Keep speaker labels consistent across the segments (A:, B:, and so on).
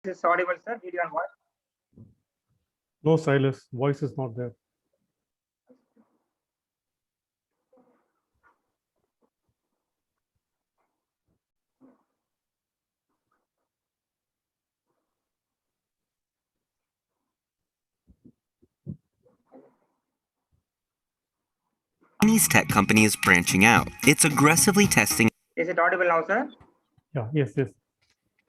A: is audible, sir. Video and voice.
B: No, Silas, voice is not there.
C: Chinese tech company is branching out. It's aggressively testing
A: Is it audible now, sir?
B: Yeah, yes.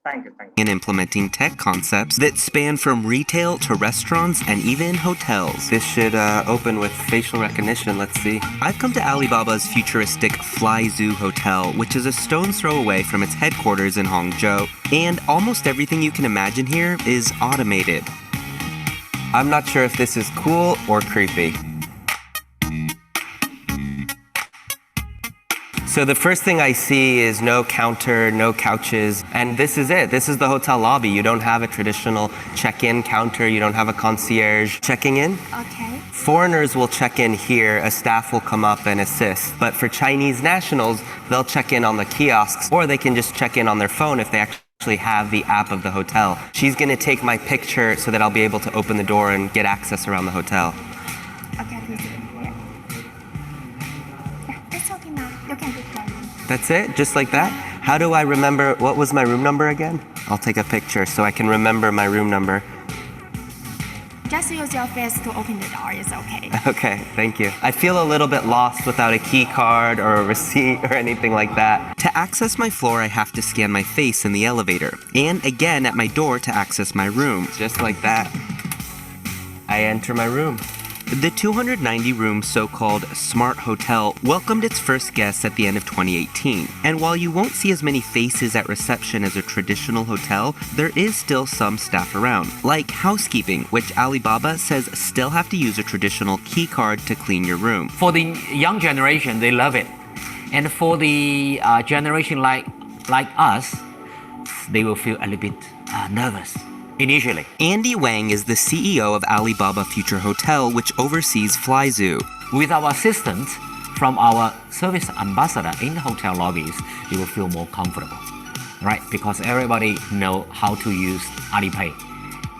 A: Thank you.
C: and implementing tech concepts that span from retail to restaurants and even hotels. This should open with facial recognition. Let's see. I've come to Alibaba's futuristic FlyZoo Hotel, which is a stone's throw away from its headquarters in Hangzhou. And almost everything you can imagine here is automated. I'm not sure if this is cool or creepy. So the first thing I see is no counter, no couches, and this is it. This is the hotel lobby. You don't have a traditional check-in counter. You don't have a concierge checking in.
D: Okay.
C: Foreigners will check in here. A staff will come up and assist. But for Chinese nationals, they'll check in on the kiosks, or they can just check in on their phone if they actually have the app of the hotel. She's going to take my picture so that I'll be able to open the door and get access around the hotel.
D: Okay, please. Yeah. Yeah, it's okay now. You can take my room.
C: That's it? Just like that? How do I remember, what was my room number again? I'll take a picture so I can remember my room number.
D: Just use your face to open the door. It's okay.
C: Okay, thank you. I feel a little bit lost without a key card or a receipt or anything like that. To access my floor, I have to scan my face in the elevator. And again at my door to access my room. Just like that. I enter my room. The 290-room so-called Smart Hotel welcomed its first guests at the end of 2018. And while you won't see as many faces at reception as a traditional hotel, there is still some staff around, like housekeeping, which Alibaba says still have to use a traditional key card to clean your room.
E: For the young generation, they love it. And for the generation like us, they will feel a little bit nervous initially.
C: Andy Wang is the CEO of Alibaba Future Hotel, which oversees FlyZoo.
E: With our assistance from our service ambassador in the hotel lobbies, you will feel more comfortable, right? Because everybody know how to use Alipay.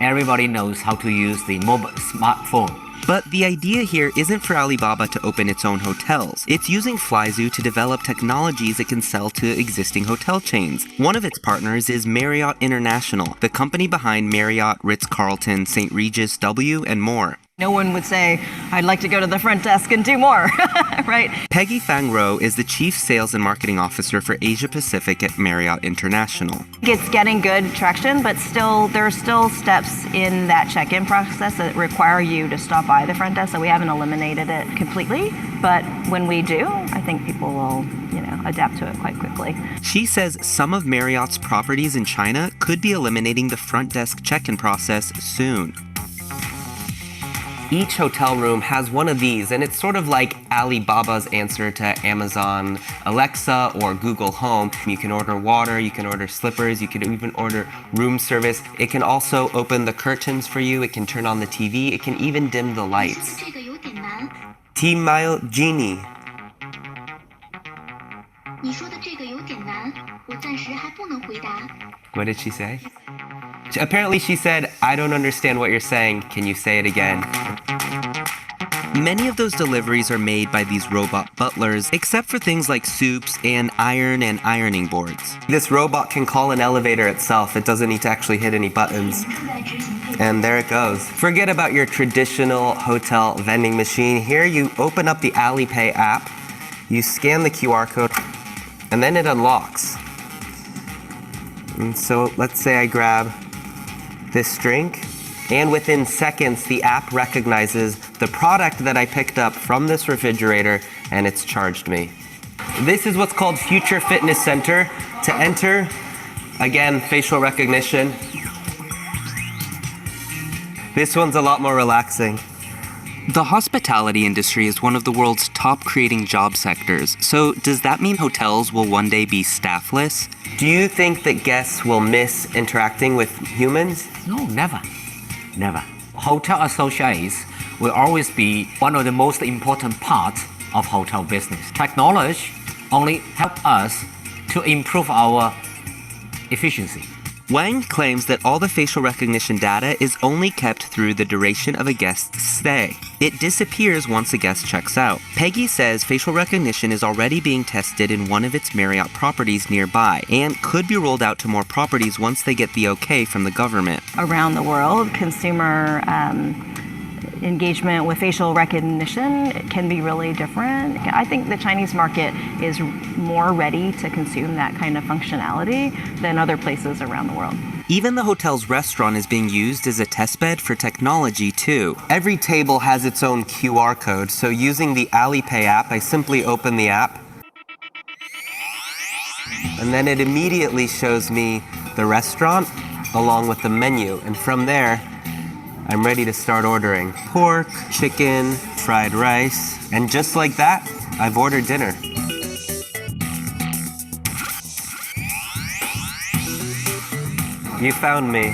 E: Everybody knows how to use the mobile smartphone.
C: But the idea here isn't for Alibaba to open its own hotels. It's using FlyZoo to develop technologies it can sell to existing hotel chains. One of its partners is Marriott International, the company behind Marriott, Ritz-Carlton, St. Regis W, and more.
F: No one would say, I'd like to go to the front desk and do more, right?
C: Peggy Fang Ro is the Chief Sales and Marketing Officer for Asia Pacific at Marriott International.
F: It's getting good traction, but still, there are still steps in that check-in process that require you to stop by the front desk, so we haven't eliminated it completely. But when we do, I think people will, adapt to it quite quickly.
C: She says some of Marriott's properties in China could be eliminating the front desk check-in process soon. Each hotel room has one of these, and it's sort of like Alibaba's answer to Amazon Alexa or Google Home. You can order water, you can order slippers, you can even order room service. It can also open the curtains for you, it can turn on the TV, it can even dim the lights. T-Mile Genie. What did she say? Apparently she said, I don't understand what you're saying. Can you say it again? Many of those deliveries are made by these robot butlers, except for things like soups and ironing boards. This robot can call an elevator itself. It doesn't need to actually hit any buttons. And there it goes. Forget about your traditional hotel vending machine. Here you open up the Alipay app, you scan the QR code, and then it unlocks. And so let's say I grab this drink, and within seconds the app recognizes the product that I picked up from this refrigerator and it's charged me. This is what's called Future Fitness Center. To enter, again, facial recognition. This one's a lot more relaxing. The hospitality industry is one of the world's top creating job sectors. So does that mean hotels will one day be staffless? Do you think that guests will miss interacting with humans?
E: No, never. Never. Hotel associates will always be one of the most important parts of hotel business. Technology only help us to improve our efficiency.
C: Wang claims that all the facial recognition data is only kept through the duration of a guest's stay. It disappears once a guest checks out. Peggy says facial recognition is already being tested in one of its Marriott properties nearby and could be rolled out to more properties once they get the okay from the government.
F: Around the world, consumer engagement with facial recognition can be really different. I think the Chinese market is more ready to consume that kind of functionality than other places around the world.
C: Even the hotel's restaurant is being used as a testbed for technology too. Every table has its own QR code, so using the Alipay app, I simply open the app, and then it immediately shows me the restaurant along with the menu, and from there, I'm ready to start ordering pork, chicken, fried rice, and just like that, I've ordered dinner. You found me.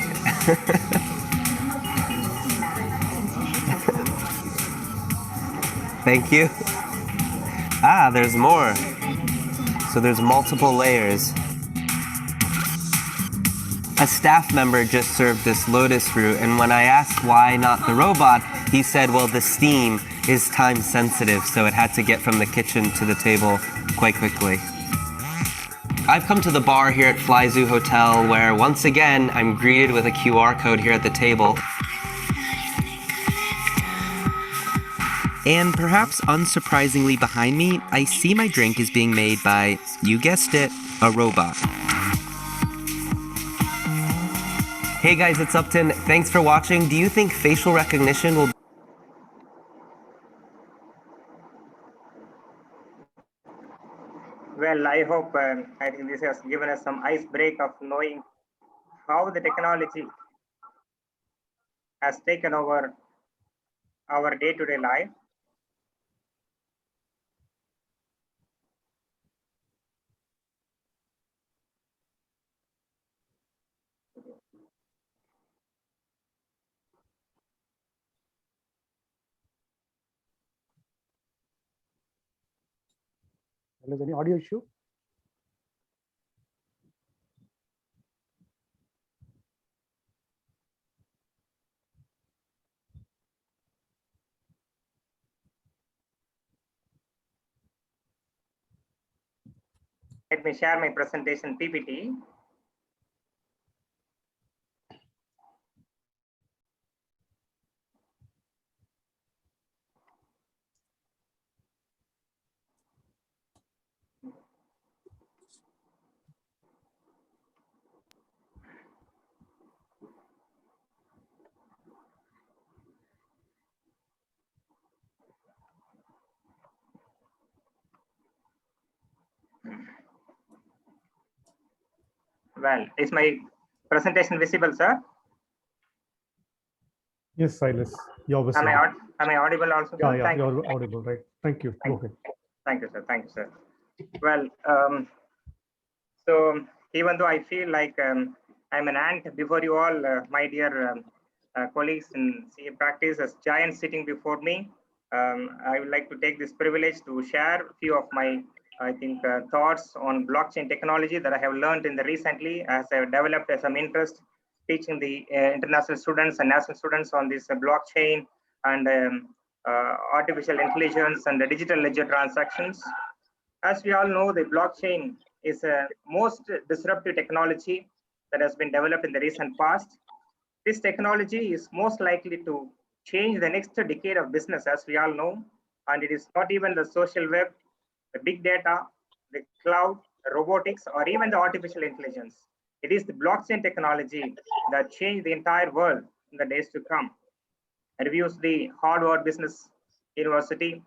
C: Thank you. Ah, there's more. So there's multiple layers. A staff member just served this lotus root, and when I asked why not the robot, he said, well, the steam is time sensitive, so it had to get from the kitchen to the table quite quickly. I've come to the bar here at Flyzoo Hotel, where once again, I'm greeted with a QR code here at the table. And perhaps unsurprisingly behind me, I see my drink is being made by, you guessed it, a robot. Hey guys, it's Upton. Thanks for watching. Do you think facial recognition will...
A: Well, I hope, I think this has given us some ice break of knowing how the technology has taken over our day-to-day life.
B: Is any audio issue?
A: Let me share my presentation PPT. Well, is my presentation visible, sir?
B: Yes, Silas. You're visible.
A: Am I audible also?
B: Yeah, yeah,
A: Thank you.
B: you're audible, right? Thank you.
A: Thank
B: Okay.
A: Thank you, sir. Thank you, sir. Well, so even though I feel like I'm an ant before you all, my dear colleagues in CA practice, as giants sitting before me, I would like to take this privilege to share a few of my, I think, thoughts on blockchain technology that I have learned in the recently as I have developed some interest teaching the international students and national students on this blockchain and artificial intelligence and the digital ledger transactions. As we all know, the blockchain is a most disruptive technology that has been developed in the recent past. This technology is most likely to change the next decade of business, as we all know, and it is not even the social web, the big data, the cloud, the robotics, or even the artificial intelligence. It is the blockchain technology that changed the entire world in the days to come. Reviews the Harvard Business University.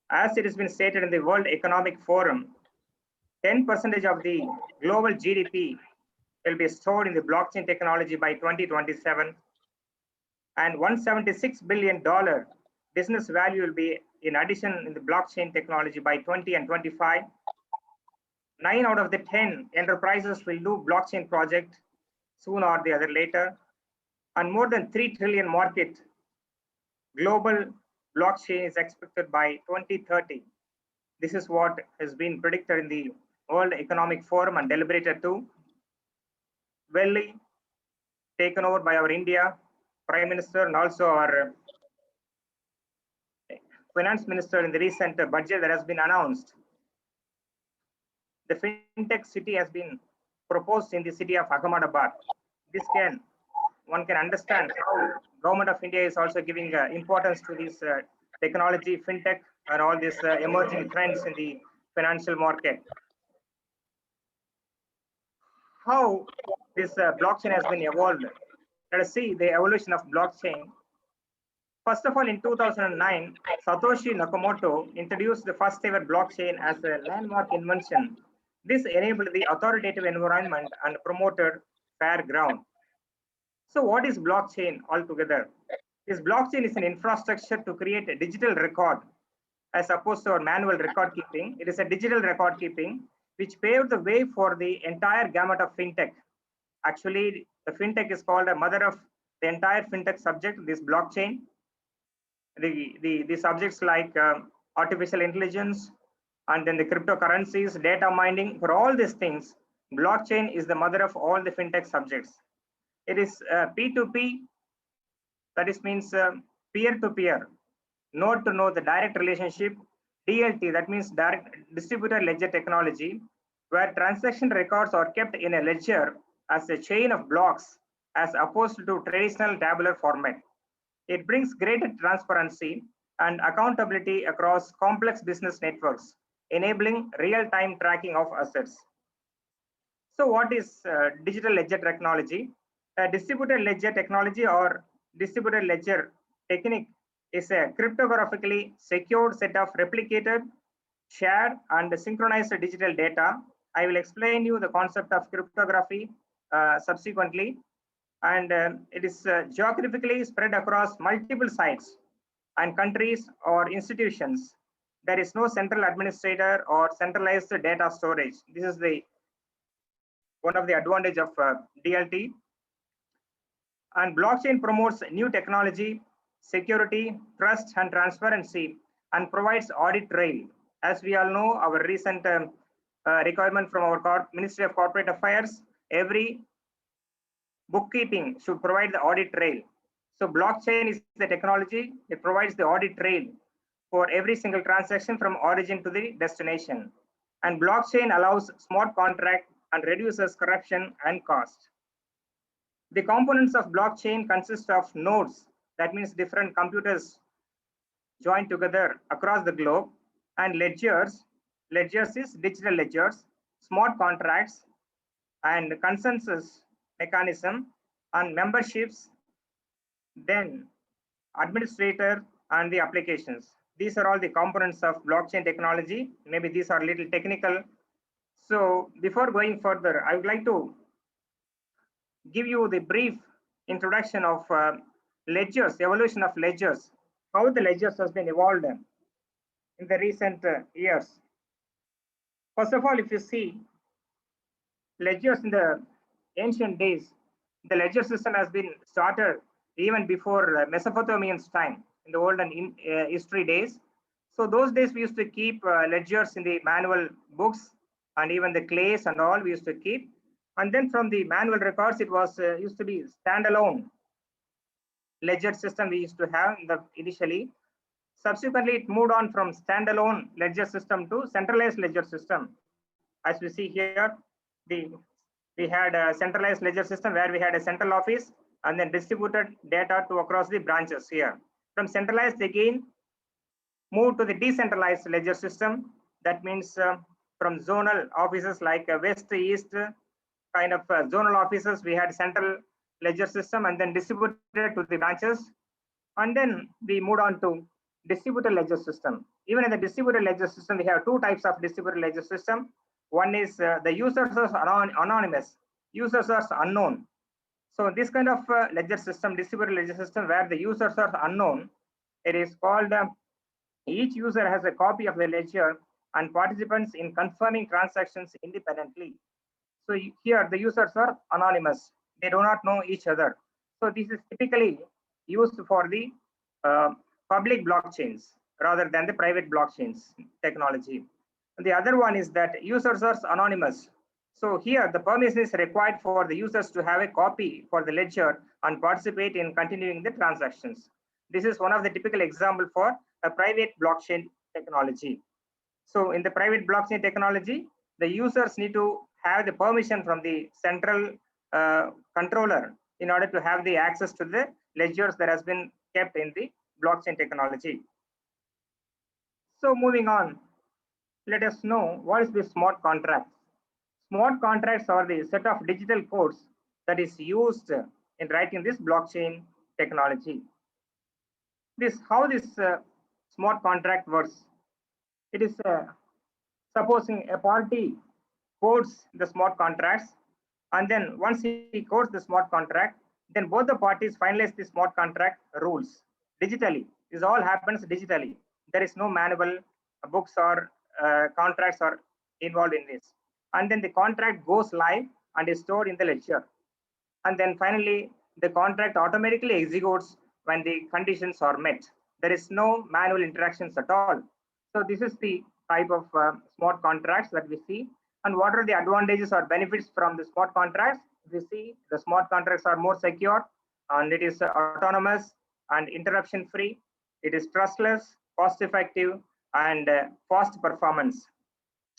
A: As it has been stated in the World Economic Forum, 10% of the global GDP will be stored in the blockchain technology by 2027, and $176 billion business value will be in addition in the blockchain technology by 20 and 25. 9 out of the 10 enterprises will do blockchain project soon or the other later, and more than 3 trillion market global blockchain is expected by 2030. This is what has been predicted in the World Economic Forum and deliberated too. well taken over by our India Prime Minister and also our Finance Minister in the recent budget that has been announced. The fintech city has been proposed in the city of Ahmedabad. One can understand how government of India is also giving importance to this technology, fintech, and all these emerging trends in the financial market. How this blockchain has been evolved. Let us see the evolution of blockchain. First of all, in 2009, Satoshi Nakamoto introduced the first ever blockchain as a landmark invention. This enabled the authoritative environment and promoted fair ground. So what is blockchain altogether? This blockchain is an infrastructure to create a digital record as opposed to our manual record keeping. It is a digital record keeping which paved the way for the entire gamut of fintech. Actually, the fintech is called a mother of the entire fintech subject, this blockchain. The subjects like artificial intelligence and then the cryptocurrencies, data mining, for all these things, blockchain is the mother of all the fintech subjects. It is P2P, that is means peer-to-peer, node to node, the direct relationship. DLT, that means direct distributed ledger technology, where transaction records are kept in a ledger as a chain of blocks as opposed to traditional tabular format. It brings greater transparency and accountability across complex business networks, enabling real-time tracking of assets. So what is digital ledger technology? Distributed ledger technology or distributed ledger technique is a cryptographically secured set of replicated, shared, and synchronized digital data. I will explain you the concept of cryptography subsequently. And it is geographically spread across multiple sites and countries or institutions. There is no central administrator or centralized data storage. This is the one of the advantage of DLT. And blockchain promotes new technology, security, trust, and transparency, and provides audit trail. As we all know, our recent requirement from our Ministry of Corporate Affairs, every bookkeeping should provide the audit trail. So blockchain is the technology, it provides the audit trail for every single transaction from origin to the destination. And blockchain allows smart contract and reduces corruption and cost. The components of blockchain consist of nodes, that means different computers joined together across the globe, and ledgers. Ledgers is digital ledgers, smart contracts, and consensus mechanism, and memberships, then administrator and the applications. These are all the components of blockchain technology. Maybe these are a little technical. So before going further, I would like to give you the brief introduction of ledgers, evolution of ledgers, how the ledgers has been evolved in the recent years. First of all, if you see ledgers in the ancient days, the ledger system has been started even before Mesopotamians' time, in the olden history days. So those days we used to keep ledgers in the manual books, and even the clays and all we used to keep. And then from the manual records, it was used to be standalone ledger system we used to have initially. Subsequently, it moved on from standalone ledger system to centralized ledger system. As we see here, we had a centralized ledger system where we had a central office and then distributed data to across the branches here. From centralized again, moved to the decentralized ledger system. That means from zonal offices like west, east, kind of zonal offices, we had central ledger system and then distributed to the branches. And then we moved on to distributed ledger system. Even in the distributed ledger system, we have two types of distributed ledger system. One is the users are anonymous, users are unknown. So this kind of ledger system, distributed ledger system, where the users are unknown, it is called each user has a copy of the ledger and participants in confirming transactions independently. So here the users are anonymous, they do not know each other. So this is typically used for the public blockchains rather than the private blockchains technology. And the other one is that users are anonymous. So here the permission is required for the users to have a copy for the ledger and participate in continuing the transactions. This is one of the typical example for a private blockchain technology. So in the private blockchain technology, the users need to have the permission from the central controller in order to have the access to the ledgers that has been kept in the blockchain technology. So moving on, let us know what is the smart contracts. Smart contracts are the set of digital codes that is used in writing this blockchain technology. How this smart contract works. It is supposing a party codes the smart contracts, and then once he codes the smart contract, then both the parties finalize the smart contract rules digitally. This all happens digitally. There is no manual books or contracts are involved in this. And then the contract goes live and is stored in the ledger. And then finally, the contract automatically executes when the conditions are met. There is no manual interactions at all. So this is the type of smart contracts that we see. And what are the advantages or benefits from the smart contracts? We see the smart contracts are more secure, and it is autonomous and interruption free. It is trustless, cost effective, and fast performance.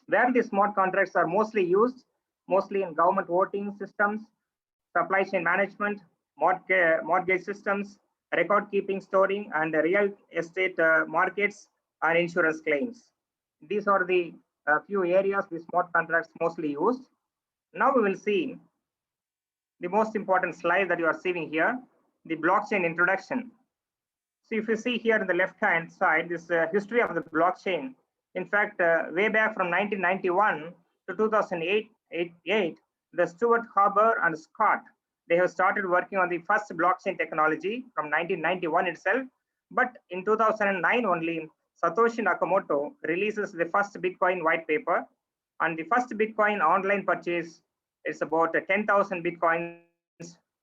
A: Where the smart contracts are mostly used, mostly in government voting systems, supply chain management, mortgage systems, record keeping, storing, and real estate markets and insurance claims. These are the few areas the smart contracts mostly used. Now we will see the most important slide that you are seeing here, the blockchain introduction. So if you see here in the left-hand side, this history of the blockchain. In fact, way back from 1991 to 2008, the Stuart Haber and Scott, they have started working on the first blockchain technology from 1991 itself. But in 2009 only, Satoshi Nakamoto releases the first Bitcoin white paper, and the first Bitcoin online purchase is about 10,000 Bitcoins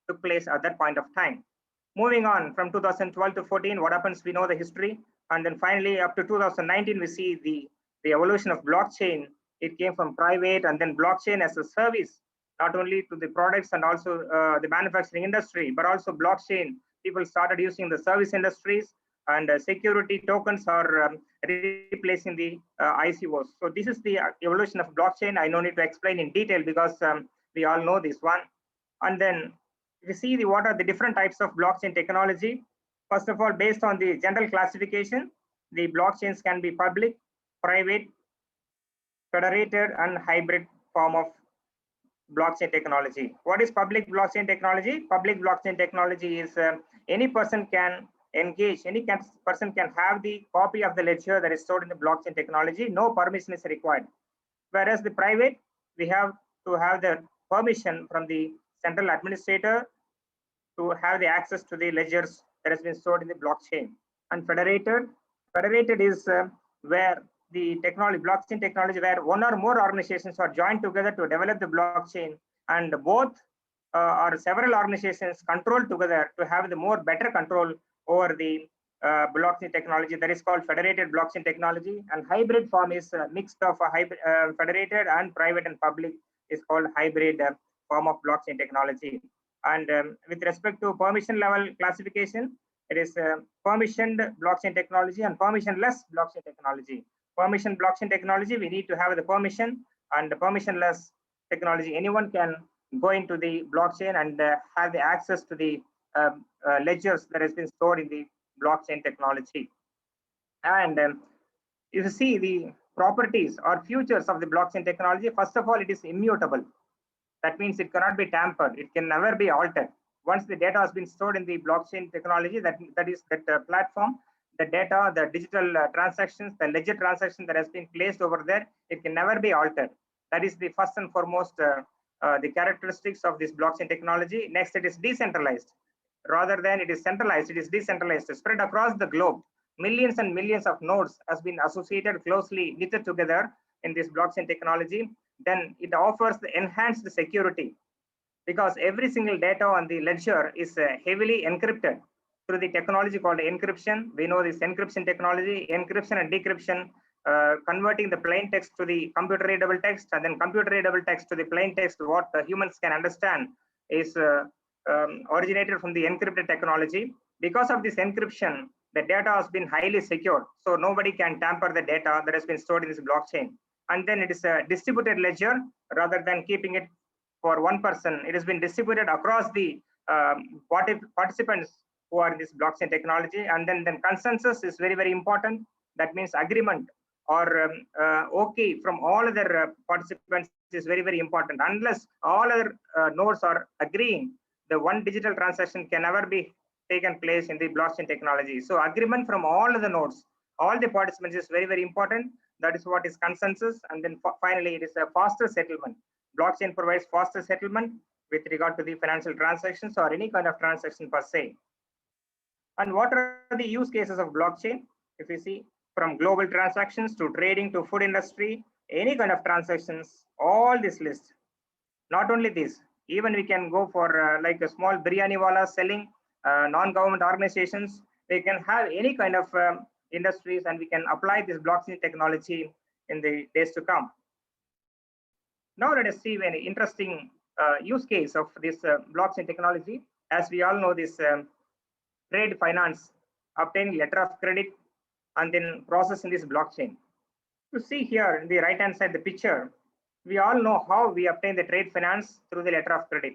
A: took place at that point of time. Moving on from 2012 to 14, what happens? We know the history. And then finally, up to 2019, we see the evolution of blockchain. It came from private and then blockchain as a service, not only to the products and also the manufacturing industry, but also blockchain. People started using the service industries, and security tokens are replacing the ICOs. So this is the evolution of blockchain. I no need to explain in detail because we all know this one. And then we see what are the different types of blockchain technology. First of all, based on the general classification, the blockchains can be public, private, federated, and hybrid form of blockchain technology. What is public blockchain technology? Public blockchain technology is any person can engage, any person can have the copy of the ledger that is stored in the blockchain technology. No permission is required. Whereas the private, we have to have the permission from the central administrator to have the access to the ledgers that has been stored in the blockchain. And federated is where the technology, blockchain technology, where one or more organizations are joined together to develop the blockchain, and both or several organizations control together to have the more better control over the blockchain technology. That is called federated blockchain technology. And hybrid form is mixed of a federated and private and public is called hybrid form of blockchain technology. And with respect to permission level classification, it is permissioned blockchain technology and permissionless blockchain technology. Permission blockchain technology, we need to have the permission, and the permissionless technology, anyone can go into the blockchain and have the access to the ledgers that has been stored in the blockchain technology. And if you see the properties or features of the blockchain technology, first of all, it is immutable. That means it cannot be tampered. It can never be altered. Once the data has been stored in the blockchain technology, that platform, the data, the digital transactions, the ledger transaction that has been placed over there, it can never be altered. That is the first and foremost the characteristics of this blockchain technology. Next, it is decentralized. Rather than it is centralized, it is decentralized, spread across the globe. Millions and millions of nodes has been associated, closely knitted together in this blockchain technology. Then it offers the enhanced security, because every single data on the ledger is heavily encrypted through the technology called encryption. We know this encryption technology. Encryption and decryption converting the plain text to the computer readable text, and then computer readable text to the plain text, what the humans can understand, is originated from the encrypted technology. Because of this encryption, the data has been highly secured, so nobody can tamper the data that has been stored in this blockchain. And then it is a distributed ledger rather than keeping it for one person. It has been distributed across the participants who are in this blockchain technology. And then consensus is very, very important. That means agreement or okay from all other participants is very, very important. Unless all other nodes are agreeing, the one digital transaction can never be taken place in the blockchain technology. So agreement from all the nodes, all the participants is very, very important. That is what is consensus. And then finally, it is a faster settlement. Blockchain provides faster settlement with regard to the financial transactions or any kind of transaction per se. And what are the use cases of blockchain? If you see, from global transactions to trading to food industry, any kind of transactions, all this list. Not only this, even we can go for like a small biryani wala selling, non-government organizations. We can have any kind of industries, and we can apply this blockchain technology in the days to come. Now let us see an interesting use case of this blockchain technology. As we all know, this trade finance, obtaining letter of credit, and then process in this blockchain. You see here in the right hand side the picture, we all know how we obtain the trade finance through the letter of credit.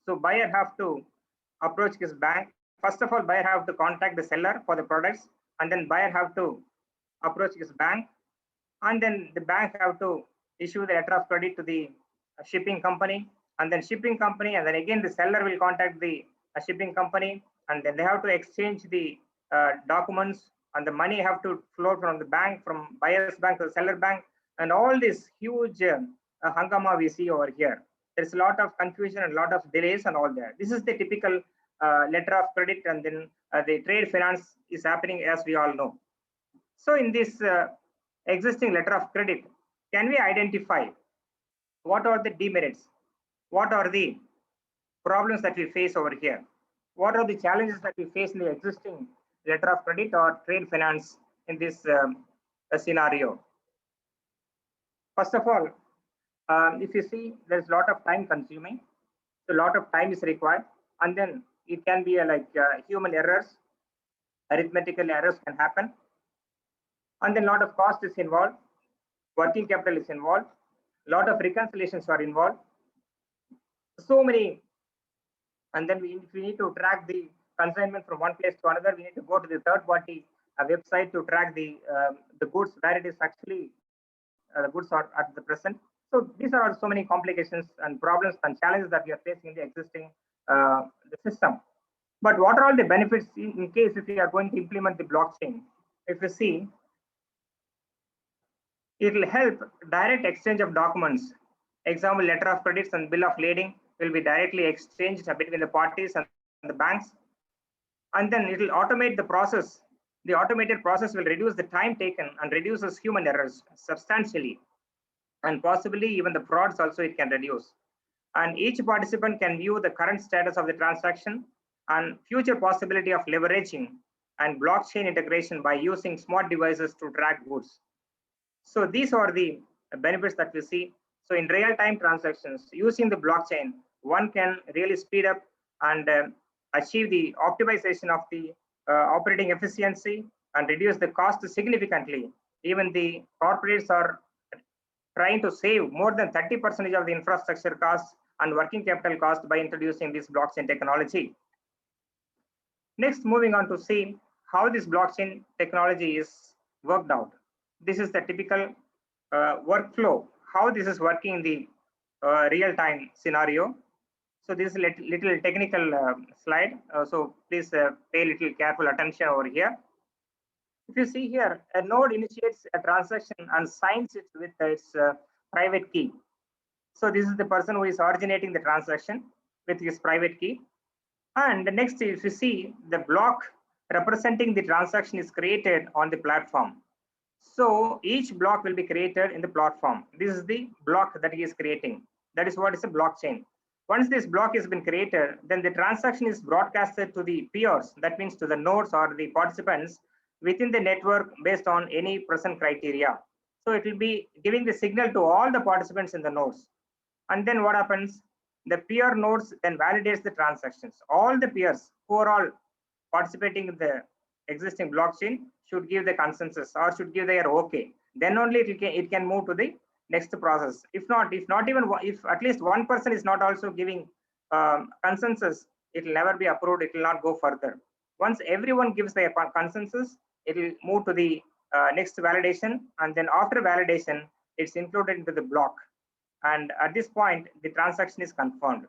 A: So buyer have to approach his bank. First of all, buyer have to contact the seller for the products, and then buyer have to approach his bank, and then the bank have to issue the letter of credit to the shipping company, and then shipping company, and then again the seller will contact the shipping company, and then they have to exchange the documents, and the money have to flow from the bank, from buyer's bank to the seller bank, and all this huge hangama we see over here. There's a lot of confusion and a lot of delays and all that. This is the typical letter of credit, and then the trade finance is happening, as we all know. So in this existing letter of credit, can we identify what are the demerits? What are the problems that we face over here? What are the challenges that we face in the existing letter of credit or trade finance in this scenario? First of all, if you see, there's a lot of time consuming. So a lot of time is required, and then it can be like human errors, arithmetical errors can happen, and then a lot of cost is involved, working capital is involved, a lot of reconciliations are involved, so many. And then if we need to track the consignment from one place to another, we need to go to the third party website to track the goods where it is actually the goods are at the present. So these are so many complications and problems and challenges that we are facing in the existing the system. But what are all the benefits in case if we are going to implement the blockchain? If you see, it will help direct exchange of documents. Example, letter of credits and bill of lading will be directly exchanged between the parties and the banks. And then it will automate the process. The automated process will reduce the time taken and reduces human errors substantially. And possibly even the frauds also it can reduce. And each participant can view the current status of the transaction and future possibility of leveraging and blockchain integration by using smart devices to track goods. So these are the benefits that we see. So in real-time transactions, using the blockchain, one can really speed up and achieve the optimization of the operating efficiency and reduce the cost significantly. Even the corporates are trying to save more than 30% of the infrastructure costs and working capital cost by introducing this blockchain technology. Next, moving on to see how this blockchain technology is worked out. This is the typical workflow, how this is working in the real-time scenario. So this is a little technical slide. So please pay little careful attention over here. If you see here, a node initiates a transaction and signs it with its private key. So this is the person who is originating the transaction with his private key. And the next, if you see, the block representing the transaction is created on the platform. So each block will be created in the platform. This is the block that he is creating. That is what is a blockchain. Once this block has been created, then the transaction is broadcasted to the peers. That means to the nodes or the participants within the network based on any present criteria. So it will be giving the signal to all the participants in the nodes. And then what happens? The peer nodes then validates the transactions. All the peers who are all participating in the existing blockchain should give the consensus or should give their okay. Then only it can move to the next process. If not even if at least one person is not also giving consensus, it will never be approved. It will not go further. Once everyone gives their consensus, it will move to the next validation, and then after validation, it's included into the block. And at this point, the transaction is confirmed.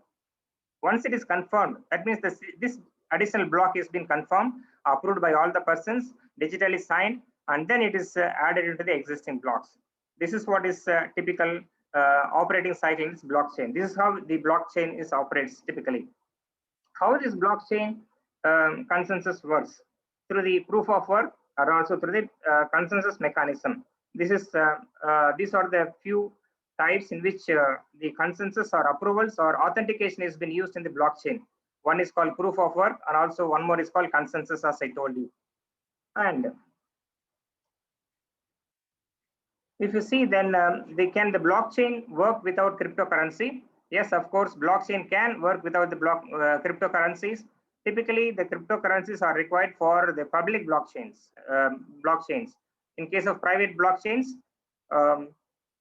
A: Once it is confirmed, that means this additional block has been confirmed, approved by all the persons, digitally signed, and then it is added into the existing blocks. This is what is typical operating cycle in this blockchain. This is how the blockchain is operates typically. How this blockchain consensus works? Through the proof of work or also through the consensus mechanism. These are the few types in which the consensus or approvals or authentication has been used in the blockchain. One is called proof of work, and also one more is called consensus, as I told you. And if you see, then the blockchain work without cryptocurrency? Yes, of course, blockchain can work without the cryptocurrencies. Typically, the cryptocurrencies are required for the public blockchains. In case of private blockchains,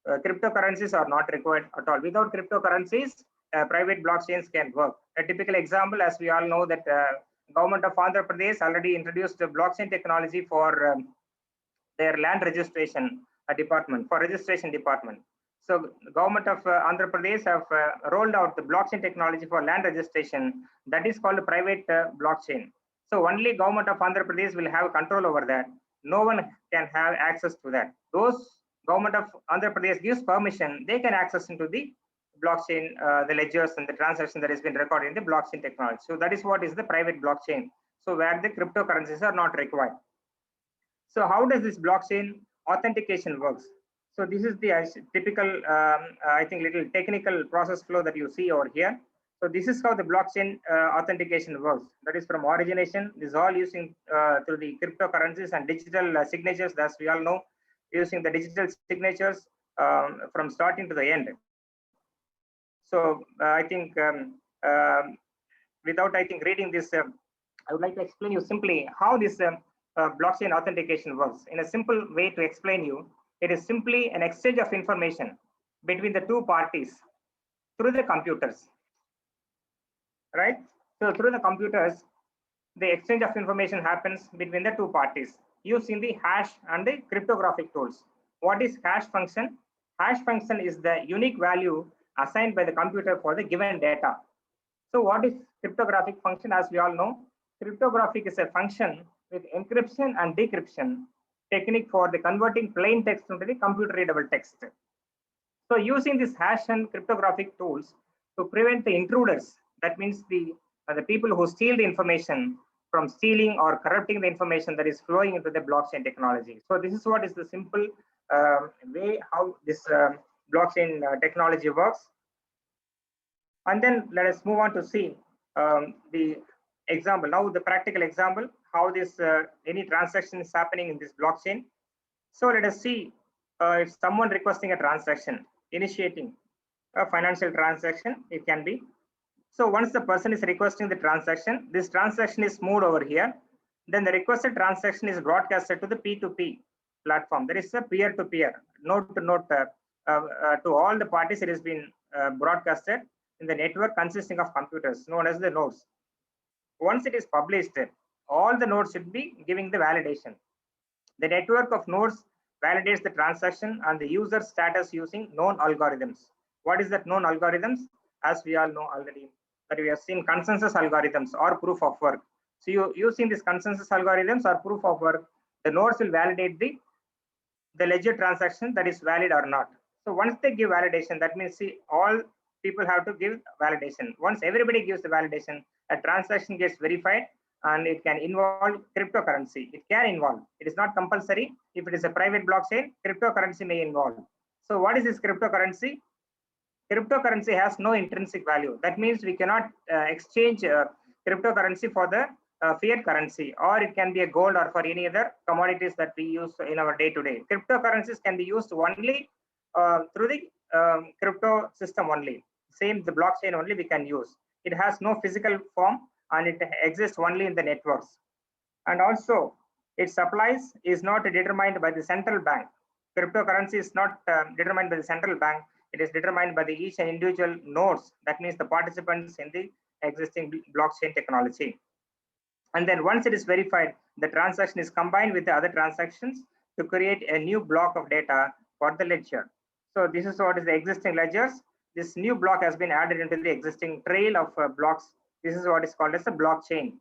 A: cryptocurrencies are not required at all. Without cryptocurrencies, private blockchains can work. A typical example, as we all know, that government of Andhra Pradesh already introduced the blockchain technology for their land registration department, for registration department. So the government of Andhra Pradesh have rolled out the blockchain technology for land registration. That is called a private blockchain. So only government of Andhra Pradesh will have control over that. No one can have access to that. Those government of Andhra Pradesh gives permission, they can access into the blockchain, the ledgers and the transaction that has been recorded in the blockchain technology. So that is what is the private blockchain. So where the cryptocurrencies are not required. So how does this blockchain authentication works? So this is the typical, I think, little technical process flow that you see over here. So this is how the blockchain authentication works. That is from origination. This is all using through the cryptocurrencies and digital signatures, as we all know, using the digital signatures from starting to the end. So I think without reading this, I would like to explain you simply how this blockchain authentication works. In a simple way to explain you, it is simply an exchange of information between the two parties through the computers, right? So through the computers, the exchange of information happens between the two parties using the hash and the cryptographic tools. What is hash function? Hash function is the unique value assigned by the computer for the given data. So what is cryptographic function? As we all know, cryptographic is a function with encryption and decryption technique for the converting plain text into the computer readable text. So using this hash and cryptographic tools to prevent the intruders, that means the people who steal the information, from stealing or corrupting the information that is flowing into the blockchain technology. So this is what is the simple way how this blockchain technology works. And then let us move on to see the example. Now the practical example, how this any transaction is happening in this blockchain. So let us see if someone requesting a transaction, initiating a financial transaction, it can be. So once the person is requesting the transaction, this transaction is moved over here. Then the requested transaction is broadcasted to the P2P platform. There is a peer-to-peer, node-to-node, to all the parties. It has been broadcasted in the network consisting of computers known as the nodes. Once it is published, all the nodes should be giving the validation. The network of nodes validates the transaction and the user status using known algorithms. What is that known algorithms? As we all know already, that we have seen consensus algorithms or proof of work. So you using these consensus algorithms or proof of work, the nodes will validate the ledger transaction that is valid or not. So once they give validation, that means all people have to give validation. Once everybody gives the validation, a transaction gets verified and it can involve cryptocurrency. It can involve. It is not compulsory. If it is a private blockchain, cryptocurrency may involve. So what is this cryptocurrency? Cryptocurrency has no intrinsic value. That means we cannot exchange cryptocurrency for the fiat currency, or it can be a gold or for any other commodities that we use in our day-to-day. Cryptocurrencies can be used only through the crypto system only. Same, the blockchain only we can use. It has no physical form and it exists only in the networks. And also, its supplies is not determined by the central bank. Cryptocurrency is not determined by the central bank. It is determined by the each and individual nodes. That means the participants in the existing blockchain technology. And then once it is verified, the transaction is combined with the other transactions to create a new block of data for the ledger. So this is what is the existing ledgers. This new block has been added into the existing trail of blocks. This is what is called as a blockchain.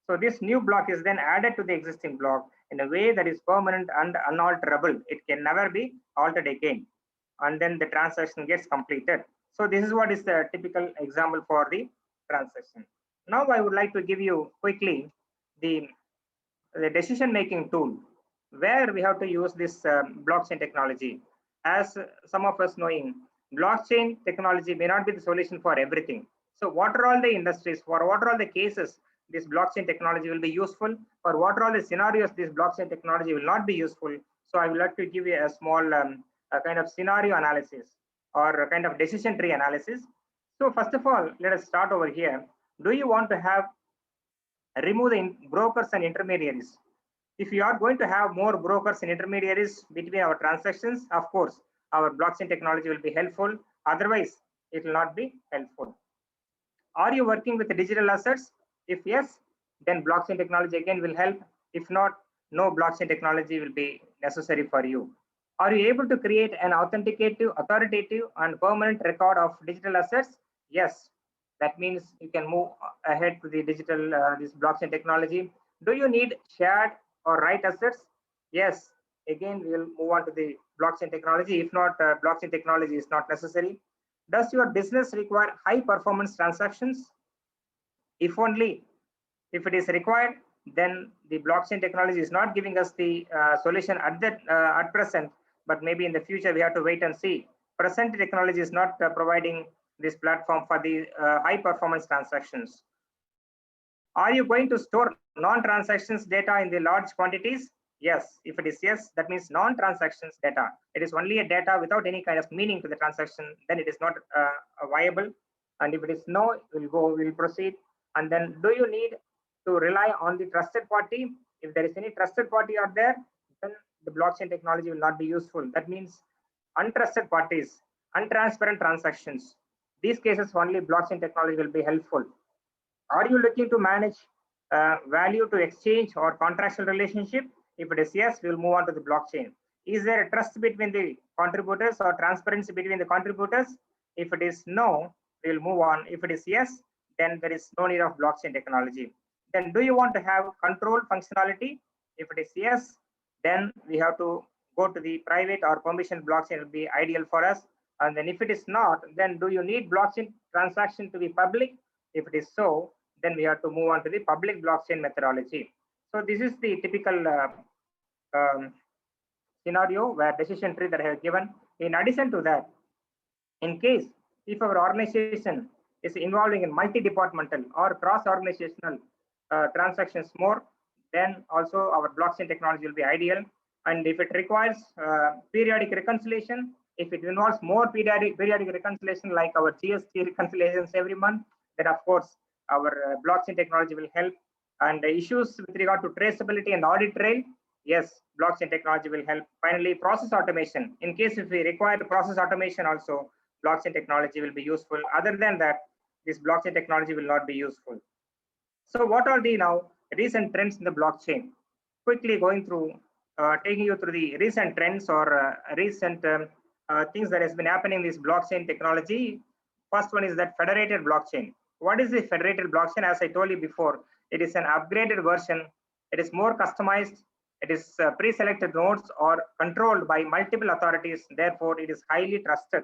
A: So this new block is then added to the existing block in a way that is permanent and unalterable. It can never be altered again. And then the transaction gets completed. So this is what is the typical example for the transaction. Now I would like to give you quickly the decision-making tool where we have to use this blockchain technology. As some of us knowing, blockchain technology may not be the solution for everything. So what are all the industries, for what are all the cases this blockchain technology will be useful, for what are all the scenarios this blockchain technology will not be useful. So I would like to give you a small kind of scenario analysis or a kind of decision tree analysis. So first of all, let us start over here. Do you want to have remove the brokers and intermediaries? If you are going to have more brokers and intermediaries between our transactions, of course, our blockchain technology will be helpful. Otherwise, it will not be helpful. Are you working with the digital assets? If yes, then blockchain technology again will help. If not, no blockchain technology will be necessary for you. Are you able to create an authenticative, authoritative, and permanent record of digital assets? Yes. That means you can move ahead to the digital, this blockchain technology. Do you need shared or write assets? Yes. Again, we will move on to the blockchain technology. If not, blockchain technology is not necessary. Does your business require high performance transactions? If only, if it is required, then the blockchain technology is not giving us the solution at present, but maybe in the future we have to wait and see. Present technology is not providing this platform for the high performance transactions. Are you going to store non-transactions data in the large quantities? Yes. If it is yes, that means non-transactions data. It is only a data without any kind of meaning to the transaction, then it is not viable. And if it is no, we'll proceed. And then do you need to rely on the trusted party? If there is any trusted party out there, then the blockchain technology will not be useful. That means untrusted parties, untransparent transactions. These cases only blockchain technology will be helpful. Are you looking to manage value to exchange or contractual relationship? If it is yes, we'll move on to the blockchain. Is there a trust between the contributors or transparency between the contributors? If it is no, we'll move on. If it is yes, then there is no need of blockchain technology. Then do you want to have control functionality? If it is yes, then we have to go to the private or permission blockchain will be ideal for us. And then if it is not, then do you need blockchain transaction to be public? If it is so, then we have to move on to the public blockchain methodology. So this is the typical scenario where decision tree that I have given. In addition to that, in case if our organization is involving in multi-departmental or cross-organizational transactions more, then also our blockchain technology will be ideal. And if it requires periodic reconciliation, if it involves more periodic reconciliation like our GST reconciliations every month, then of course our blockchain technology will help. And the issues with regard to traceability and audit trail, yes, blockchain technology will help. Finally, process automation. In case if we require process automation also, blockchain technology will be useful. Other than that, this blockchain technology will not be useful. So what are the now recent trends in the blockchain? Quickly going through, taking you through the recent trends or recent things that has been happening in this blockchain technology. First one is that federated blockchain. What is the federated blockchain? As I told you before, it is an upgraded version. It is more customized. It is pre-selected nodes or controlled by multiple authorities. Therefore, it is highly trusted.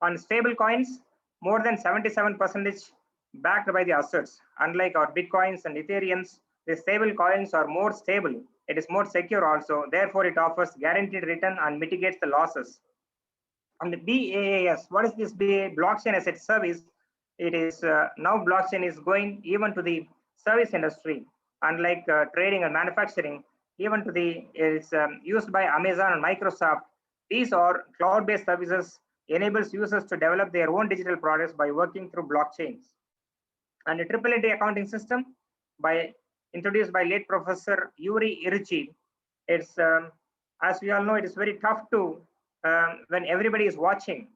A: On stable coins, more than 77% backed by the assets. Unlike our Bitcoins and Ethereums, the stable coins are more stable. It is more secure also. Therefore, it offers guaranteed return and mitigates the losses. On the BaaS, what is this BaaS? Blockchain as a service? It is now blockchain is going even to the service industry, unlike trading and manufacturing, even to the it's used by Amazon and Microsoft. These are cloud-based services enables users to develop their own digital products by working through blockchains. And the triple entry accounting system introduced by late Professor Yuri Irichi. It's as we all know, it is very tough to when everybody is watching.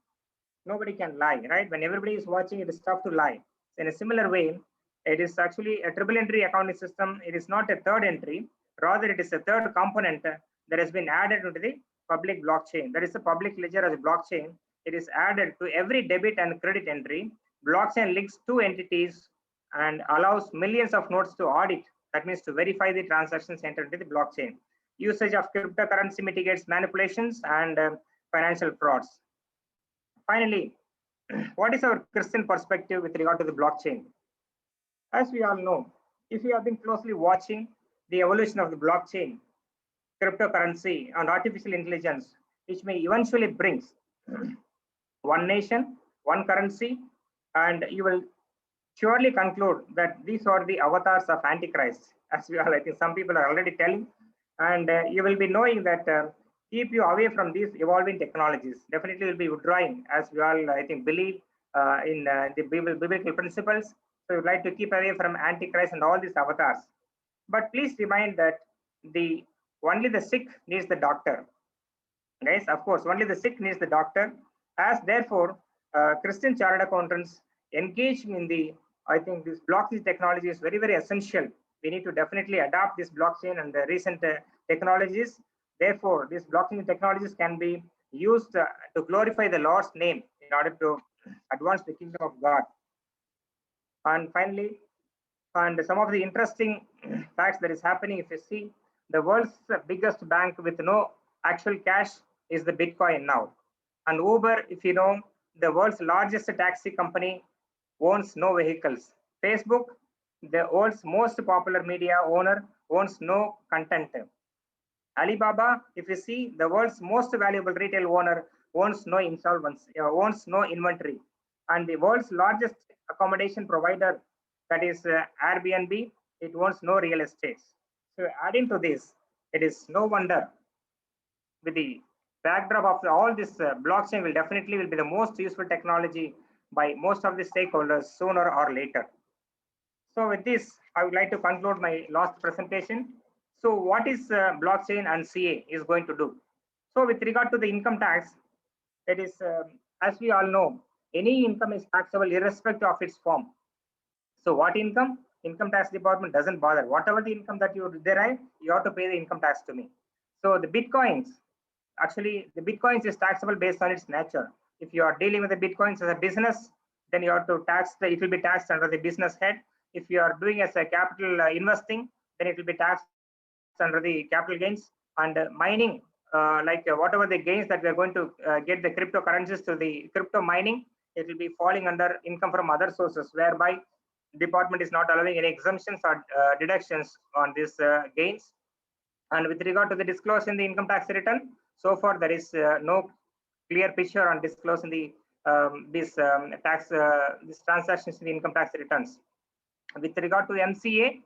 A: Nobody can lie, right? When everybody is watching, it is tough to lie. In a similar way, it is actually a triple entry accounting system. It is not a third entry, rather it is a third component that has been added to the public blockchain. There is a public ledger as a blockchain. It is added to every debit and credit entry. Blockchain links two entities and allows millions of nodes to audit. That means to verify the transactions entered into the blockchain. Usage of cryptocurrency mitigates manipulations and financial frauds. Finally, what is our Christian perspective with regard to the blockchain? As we all know, if you have been closely watching the evolution of the blockchain, cryptocurrency, and artificial intelligence, which may eventually bring one nation, one currency, and you will surely conclude that these are the avatars of Antichrist, as we all, I think some people are already telling, and you will be knowing that keep you away from these evolving technologies. Definitely will be withdrawing, as we all, I think, believe in the biblical principles. So we would like to keep away from Antichrist and all these avatars. But please remind that only the sick needs the doctor. Guys, of course, only the sick needs the doctor. As therefore, Christian chartered accountants engaging in I think this blockchain technology is very, very essential. We need to definitely adopt this blockchain and the recent technologies. Therefore, these blockchain technologies can be used to glorify the Lord's name in order to advance the kingdom of God. And finally, and some of the interesting facts that is happening, if you see, the world's biggest bank with no actual cash is the Bitcoin now. And Uber, if you know, the world's largest taxi company, owns no vehicles. Facebook, the world's most popular media owner, owns no content. Alibaba, if you see, the world's most valuable retail owner, owns no insolvency, owns no inventory. And the world's largest accommodation provider, that is Airbnb, it owns no real estate. So adding to this, it is no wonder with the backdrop of all this blockchain will definitely be the most useful technology by most of the stakeholders sooner or later. So with this, I would like to conclude my last presentation. So what is blockchain and CA is going to do? So with regard to the income tax, it is, as we all know, any income is taxable irrespective of its form. So what income? Income tax department doesn't bother. Whatever the income that you derive, you have to pay the income tax to me. So the Bitcoins, actually the Bitcoins is taxable based on its nature. If you are dealing with the Bitcoins as a business, then you have to tax, it will be taxed under the business head. If you are doing as a capital investing, then it will be taxed under the capital gains. And mining, whatever the gains that we are going to get the cryptocurrencies to the crypto mining, it will be falling under income from other sources, whereby department is not allowing any exemptions or deductions on these gains. And with regard to the disclosure in the income tax return, so far there is no clear picture on disclosing the these transactions in the income tax returns. With regard to the MCA,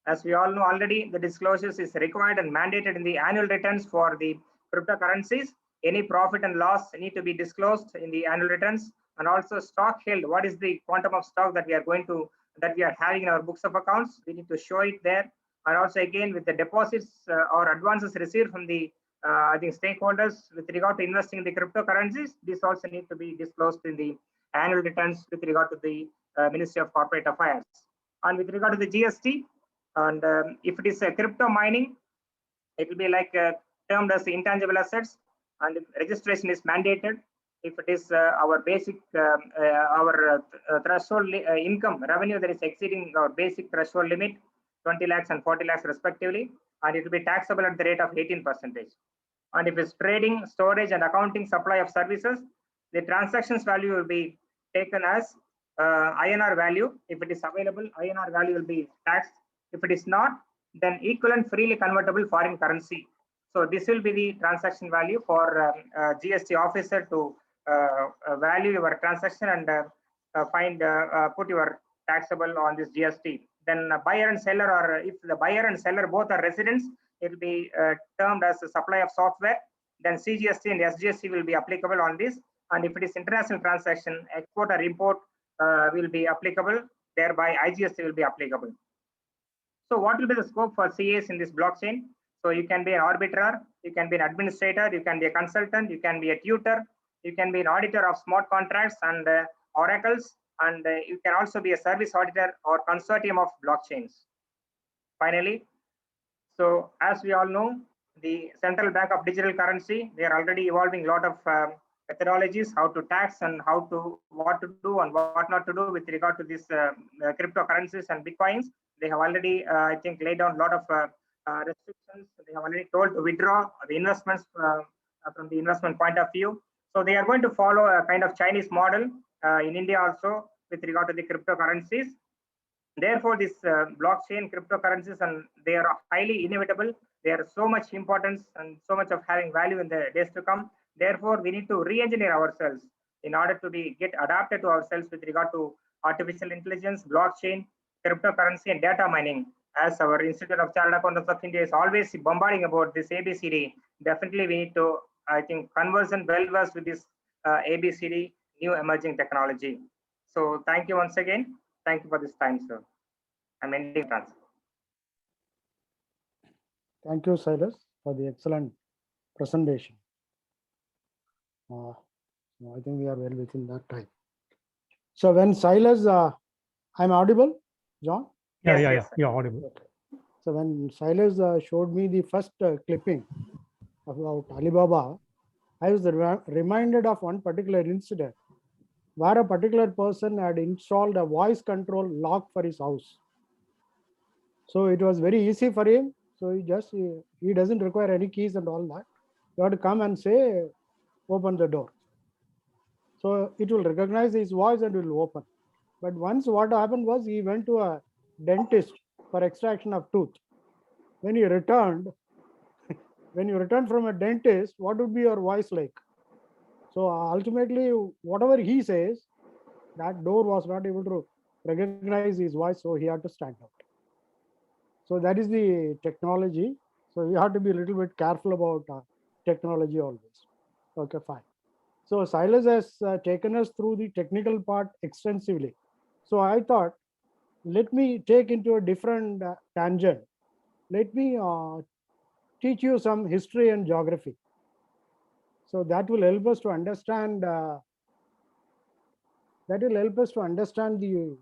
A: as we all know already, the disclosures is required and mandated in the annual returns for the cryptocurrencies. Any profit and loss need to be disclosed in the annual returns, and also stock held. What is the quantum of stock that we are having in our books of accounts? We need to show it there. And also again with the deposits or advances received from the I think stakeholders with regard to investing in the cryptocurrencies, this also need to be disclosed in the annual returns with regard to the Ministry of Corporate Affairs. And with regard to the GST, and if it is a crypto mining, it will be like termed as intangible assets, and registration is mandated. If it is our basic threshold income revenue that is exceeding our basic threshold limit, 20 lakhs and 40 lakhs respectively, and it will be taxable at the rate of 18%. And if it's trading, storage, and accounting supply of services, the transactions value will be taken as INR value. If it is available, INR value will be taxed. If it is not, then equivalent freely convertible foreign currency. So this will be the transaction value for GST officer to value your transaction and put your taxable on this GST. Then buyer and seller, or if the buyer and seller both are residents, it will be termed as a supply of software. Then CGST and SGST will be applicable on this. And if it is international transaction, export or import will be applicable. Thereby, IGST will be applicable. So what will be the scope for CAs in this blockchain? So you can be an arbiter, you can be an administrator, you can be a consultant, you can be a tutor, you can be an auditor of smart contracts and oracles, and you can also be a service auditor or consortium of blockchains. Finally, so as we all know, the Central Bank of Digital Currency, they are already evolving a lot of methodologies, how to tax and what to do and what not to do with regard to these cryptocurrencies and bitcoins. They have already, I think, laid down a lot of restrictions. They have already told to withdraw the investments from the investment point of view. So they are going to follow a kind of Chinese model in India also with regard to the cryptocurrencies. Therefore, this blockchain cryptocurrencies, and they are highly inevitable. They are so much importance and so much of having value in the days to come. Therefore, we need to re-engineer ourselves in order to get adapted to ourselves with regard to artificial intelligence, blockchain, cryptocurrency, and data mining. As our Institute of Chartered Accountants of India is always bombarding about this ABCD, definitely we need to, I think, converse and well versed with this ABCD, new emerging technology. So thank you once again. Thank you for this time, sir. I'm ending transfer.
G: Thank you, Silas, for the excellent presentation. I think we are well within that time. So when Silas, I'm audible, John?
B: Yeah, audible.
G: Okay. So when Silas showed me the first clipping about Alibaba, I was reminded of one particular incident where a particular person had installed a voice control lock for his house. So it was very easy for him. So he doesn't require any keys and all that. You have to come and say, open the door. So it will recognize his voice and will open. But once what happened was he went to a dentist for extraction of tooth. When he returned, when you return from a dentist, what would be your voice like? So ultimately, whatever he says, that door was not able to recognize his voice, so he had to stand out. So that is the technology. So we have to be a little bit careful about technology always. Okay, fine. So Silas has taken us through the technical part extensively. So I thought, let me take into a different tangent. Let me teach you some history and geography. So that will help us to understand. The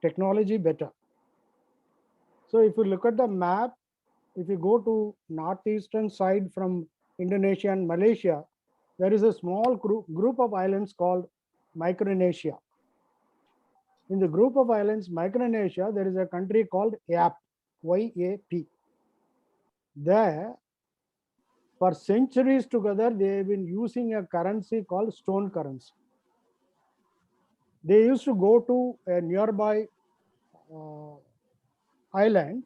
G: technology better. So if you look at the map, if you go to northeastern side from Indonesia and Malaysia, there is a small group of islands called Micronesia. In the group of islands, Micronesia, there is a country called YAP, Y-A-P. There, for centuries together, they have been using a currency called stone currency. They used to go to a nearby island,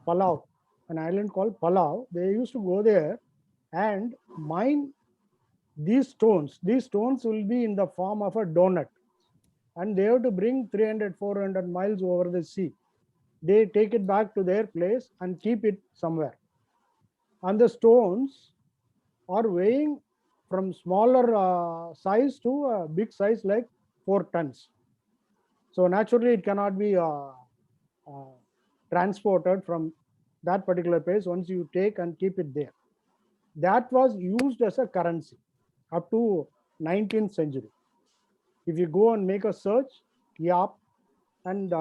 G: Palau, an island called Palau. They used to go there and mine these stones. These stones will be in the form of a donut. And they have to bring 300, 400 miles over the sea. They take it back to their place and keep it somewhere. And the stones are weighing from smaller size to a big size like 4 tons. So naturally, it cannot be transported from that particular place once you take and keep it there. That was used as a currency up to 19th century. If you go and make a search, YAP, and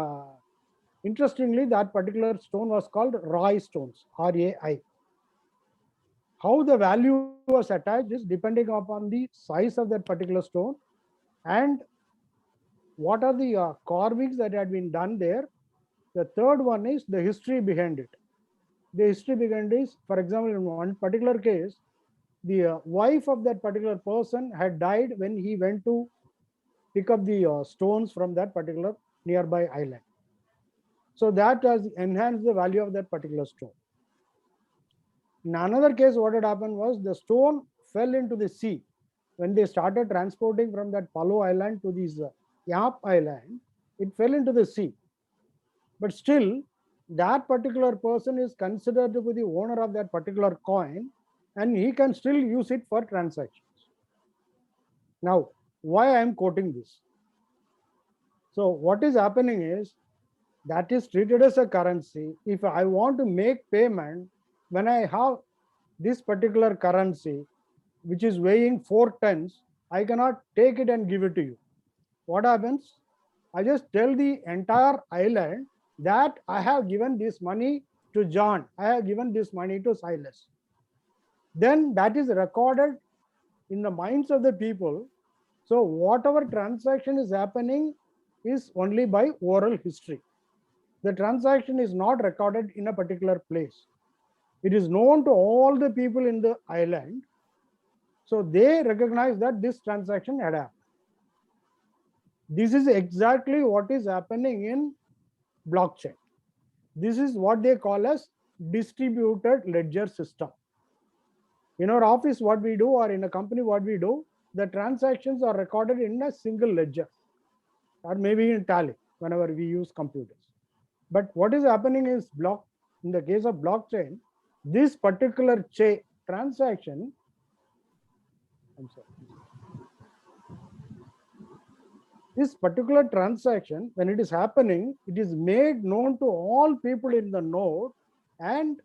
G: interestingly, that particular stone was called Rai stones, R-A-I. How the value was attached is depending upon the size of that particular stone and what are the carvings that had been done there. The third one is the history behind it. The history behind is, for example, in one particular case, the wife of that particular person had died when he went to pick up the stones from that particular nearby island. So that has enhanced the value of that particular stone. In another case, what had happened was the stone fell into the sea. When they started transporting from that Palau island to this Yap island, it fell into the sea. but still that particular person is considered to be the owner of that particular coin, and he can still use it for transactions. Now, why I am quoting this? So what is happening is that is treated as a currency. If I want to make payment, when I have this particular currency, which is weighing 4 tons, I cannot take it and give it to you. What happens? I just tell the entire island that I have given this money to John, I have given this money to Silas. Then that is recorded in the minds of the people. So whatever transaction is happening is only by oral history. The transaction is not recorded in a particular place. It is known to all the people in the island. So they recognize that this transaction had happened. This is exactly what is happening in blockchain. This is what they call as distributed ledger system. In our office, what we do, or in a company, what we do, the transactions are recorded in a single ledger, or maybe in Tally whenever we use computers. But what is happening is in the case of blockchain, this particular transaction, this particular transaction, when it is happening, it is made known to all people in the node, and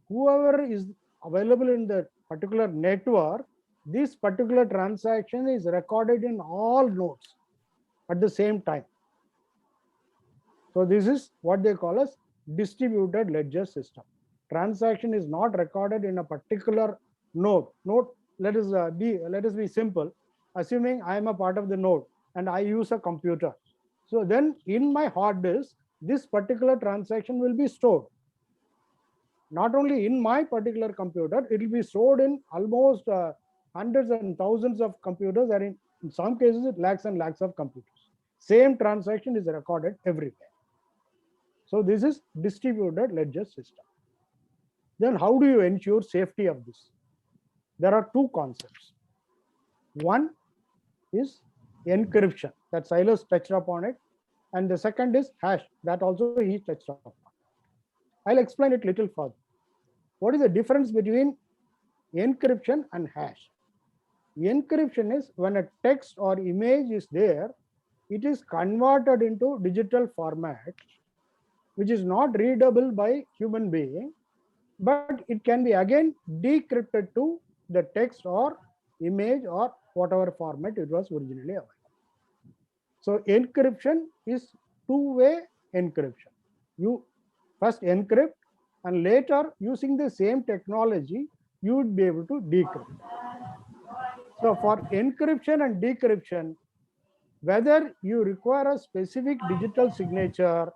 G: whoever is available in the particular network, this particular transaction is recorded in all nodes at the same time. So this is what they call as distributed ledger system. Transaction is not recorded in a particular node. Let us be simple. Assuming I am a part of the node and I use a computer. So then in my hard disk, this particular transaction will be stored. Not only in my particular computer, it will be stored in almost hundreds and thousands of computers, and in some cases, lakhs and lakhs of computers. Same transaction is recorded everywhere. So this is distributed ledger system. Then how do you ensure safety of this? There are two concepts. One is encryption, that Silas touched upon it, and the second is hash, that also he touched upon. I'll explain it little further. What is the difference between encryption and hash? Encryption is when a text or image is there, it is converted into digital format, which is not readable by human being, but it can be again decrypted to the text or image or whatever format it was originally available. So encryption is two-way encryption. You first encrypt, and later using the same technology, you would be able to decrypt. So for encryption and decryption, whether you require a specific digital signature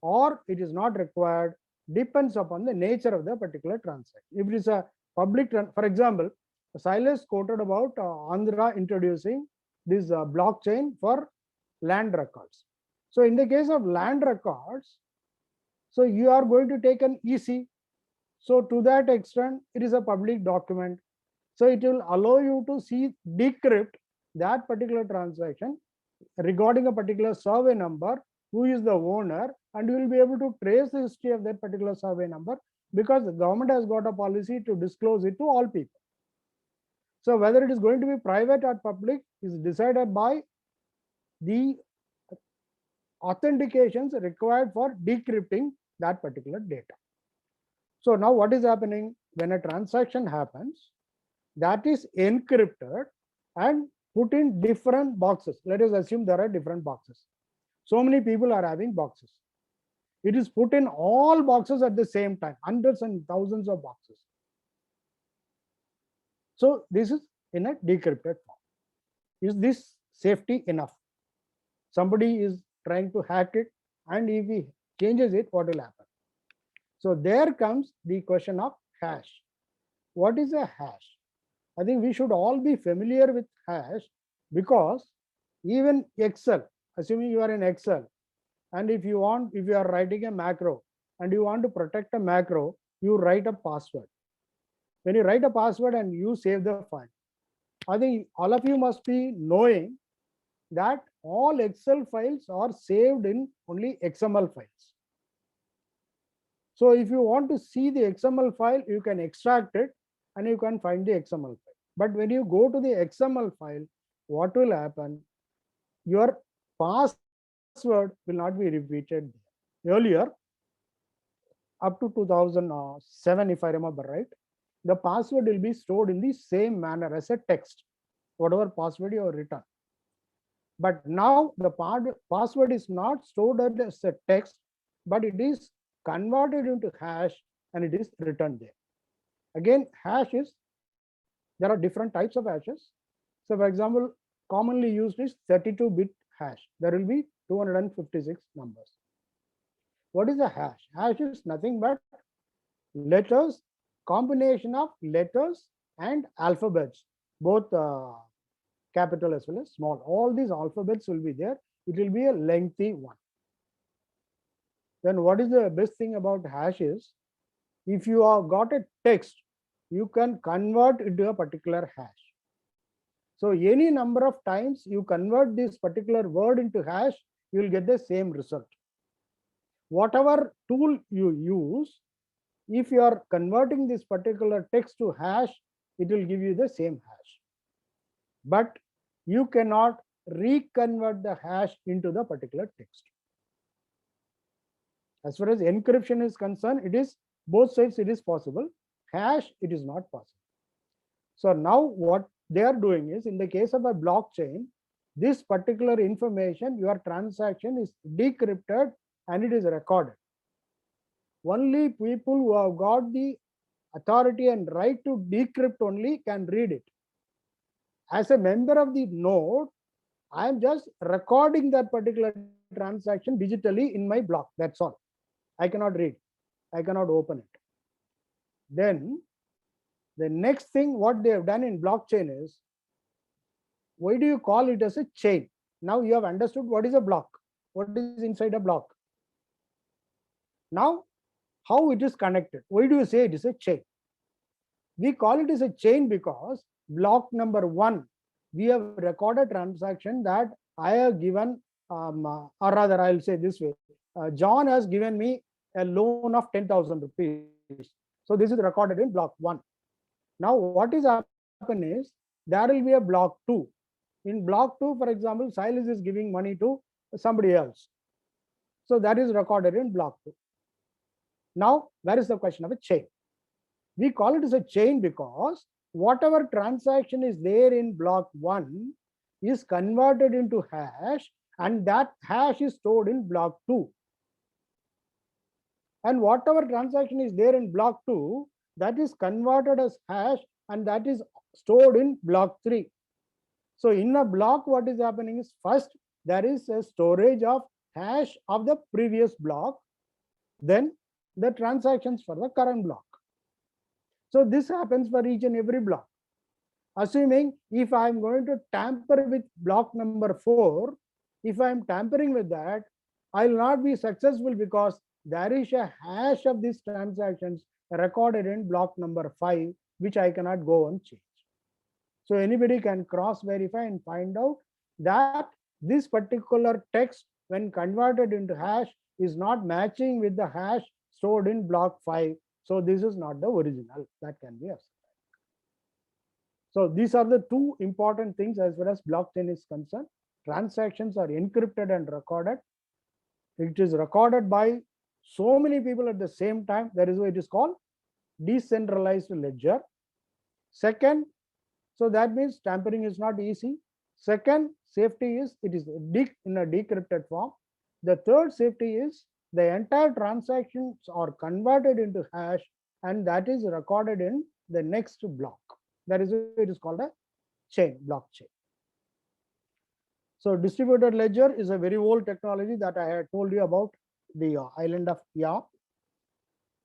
G: or it is not required, depends upon the nature of the particular transaction. If it is a public, for example, Silas quoted about Andhra introducing this blockchain for land records. So in the case of land records, so you are going to take an EC. So to that extent, it is a public document. So it will allow you to decrypt that particular transaction regarding a particular survey number, who is the owner, and you will be able to trace the history of that particular survey number, because the government has got a policy to disclose it to all people. So whether it is going to be private or public is decided by the authentications required for decrypting that particular data. So now what is happening when a transaction happens, that is encrypted and put in different boxes. Let us assume there are different boxes. So many people are having boxes. It is put in all boxes at the same time, hundreds and thousands of boxes. So this is in a decrypted form. Is this safety enough? Somebody is trying to hack it, and if he changes it, what will happen? So there comes the question of hash. What is a hash? I think we should all be familiar with hash, because even Excel, assuming you are in Excel, and if you are writing a macro and you want to protect a macro, you write a password. When you write a password and you save the file, I think all of you must be knowing that all Excel files are saved in only XML files. So if you want to see the XML file, you can extract it and you can find the XML file. But when you go to the XML file, what will happen? Your password will not be repeated. Earlier, up to 2007, if I remember right, the password will be stored in the same manner as a text, whatever password you have written. But now the password is not stored as a text, but it is converted into hash and it is written there. Again, hash is, there are different types of hashes. So for example, commonly used is 32-bit hash. There will be 256 numbers. What is a hash? Hash is nothing but letters, combination of letters and alphabets, both capital as well as small. All these alphabets will be there. It will be a lengthy one. Then what is the best thing about hash is, if you have got a text, you can convert into a particular hash. So any number of times you convert this particular word into hash, you will get the same result. Whatever tool you use, if you are converting this particular text to hash, it will give you the same hash. But you cannot reconvert the hash into the particular text. As far as encryption is concerned, it is both sides, it is possible. Hash, it is not possible. So now what they are doing is, in the case of a blockchain, this particular information, your transaction is decrypted and it is recorded. Only people who have got the authority and right to decrypt only can read it. As a member of the node, I am just recording that particular transaction digitally in my block. That's all. I cannot read. I cannot open it. Then the next thing what they have done in blockchain is, why do you call it as a chain? Now you have understood what is a block, what is inside a block. Now, how it is connected? Why do you say it is a chain? We call it as a chain because block number 1, we have recorded transaction that I have given, or rather I'll say this way, John has given me a loan of 10,000 rupees. So this is recorded in block 1. Now what is happened is, there will be a block 2. In block 2, for example, Silas is giving money to somebody else. So that is recorded in block 2. Now, where is the question of a chain? We call it as a chain because whatever transaction is there in block 1 is converted into hash, and that hash is stored in block 2. And whatever transaction is there in block 2, that is converted as hash and that is stored in block 3. So in a block, what is happening is, first there is a storage of hash of the previous block, then the transactions for the current block. So this happens for each and every block. Assuming if I am going to tamper with block number 4, if I am tampering with that, I will not be successful because there is a hash of these transactions recorded in block number 5, which I cannot go and change. So anybody can cross verify and find out that this particular text, when converted into hash, is not matching with the hash stored in block 5. So this is not the original. That can be accepted. So these are the two important things as far as blockchain is concerned. Transactions are encrypted and recorded. It is recorded by so many people at the same time. That is why it is called decentralized ledger. Second, so that means tampering is not easy. Second, safety is, it is in a decrypted form. The third safety is, the entire transactions are converted into hash and that is recorded in the next block. That is why it is called a chain, blockchain. So distributed ledger is a very old technology that I had told you about, the island of Yap.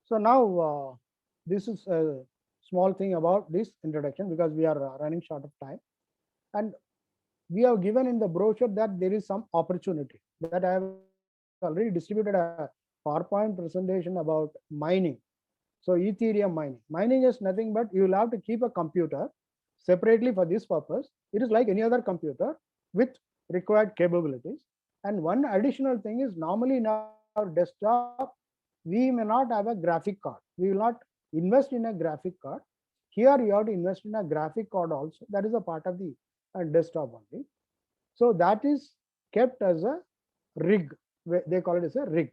G: So now this is a small thing about this introduction because we are running short of time. And we have given in the brochure that there is some opportunity that I have already distributed a PowerPoint presentation about mining. So Ethereum mining. Mining is nothing but you will have to keep a computer separately for this purpose. It is like any other computer with required capabilities. And one additional thing is, normally in our desktop, we may not have a graphic card. We will not invest in a graphic card. Here you have to invest in a graphic card also. That is a part of the desktop only. So that is kept as a rig. They call it as a rig.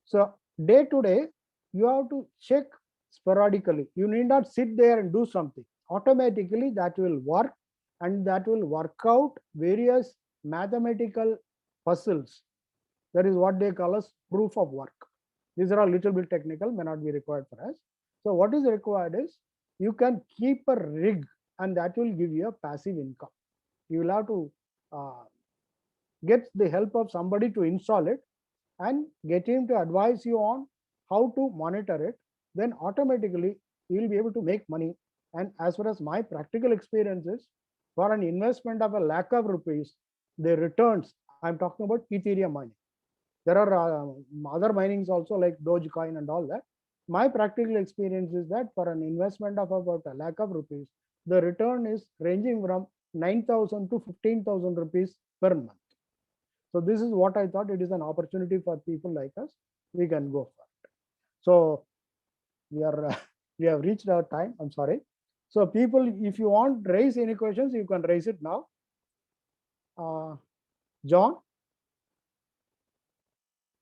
G: So day to day, you have to check sporadically. You need not sit there and do something. Automatically that will work, and that will work out various mathematical puzzles. That is what they call as proof of work. These are a little bit technical, may not be required for us. So what is required is you can keep a rig, and that will give you a passive income. You will have to get the help of somebody to install it and get him to advise you on how to monitor it. Then automatically you will be able to make money. And as far as my practical experience is, for an investment of ₹1,00,000, the returns, I'm talking about Ethereum mining. There are other minings also like Dogecoin and all that. My practical experience is that for an investment of about ₹1,00,000, the return is ranging from 9,000 to 15,000 rupees per month. So this is what I thought. It is an opportunity for people like us. We can go for it. So we have reached our time. I'm sorry. So people, if you want to raise any questions, you can raise it now. John?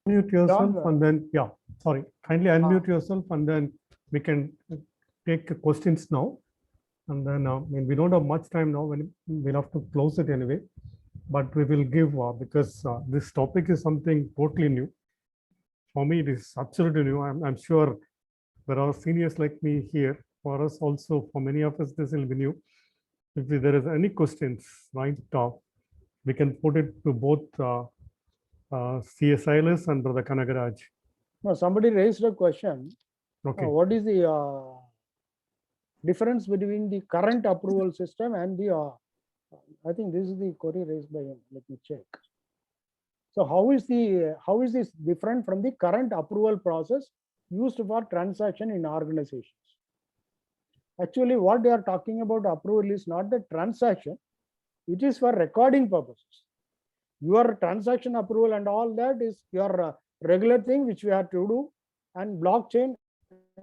B: Unmute yourself
G: John,
B: and then, yeah, sorry, kindly unmute yourself and then we can take questions now. And then we don't have much time now, when we'll have to close it anyway. But we will give, because this topic is something totally new. For me, it is absolutely new. I'm sure there are seniors like me here. For us also, for many of us, this will be new. If there is any questions, right, we can put it to both CS Silas and Brother Kanagaraj.
G: no, somebody raised a question.
B: Okay.
G: What is the difference between the current approval system and the, I think this is the query raised by him. Let me check. So how is this different from the current approval process used for transaction in organizations? Actually, what they are talking about approval is not the transaction. It is for recording purposes. Your transaction approval and all that is your regular thing which we have to do, and blockchain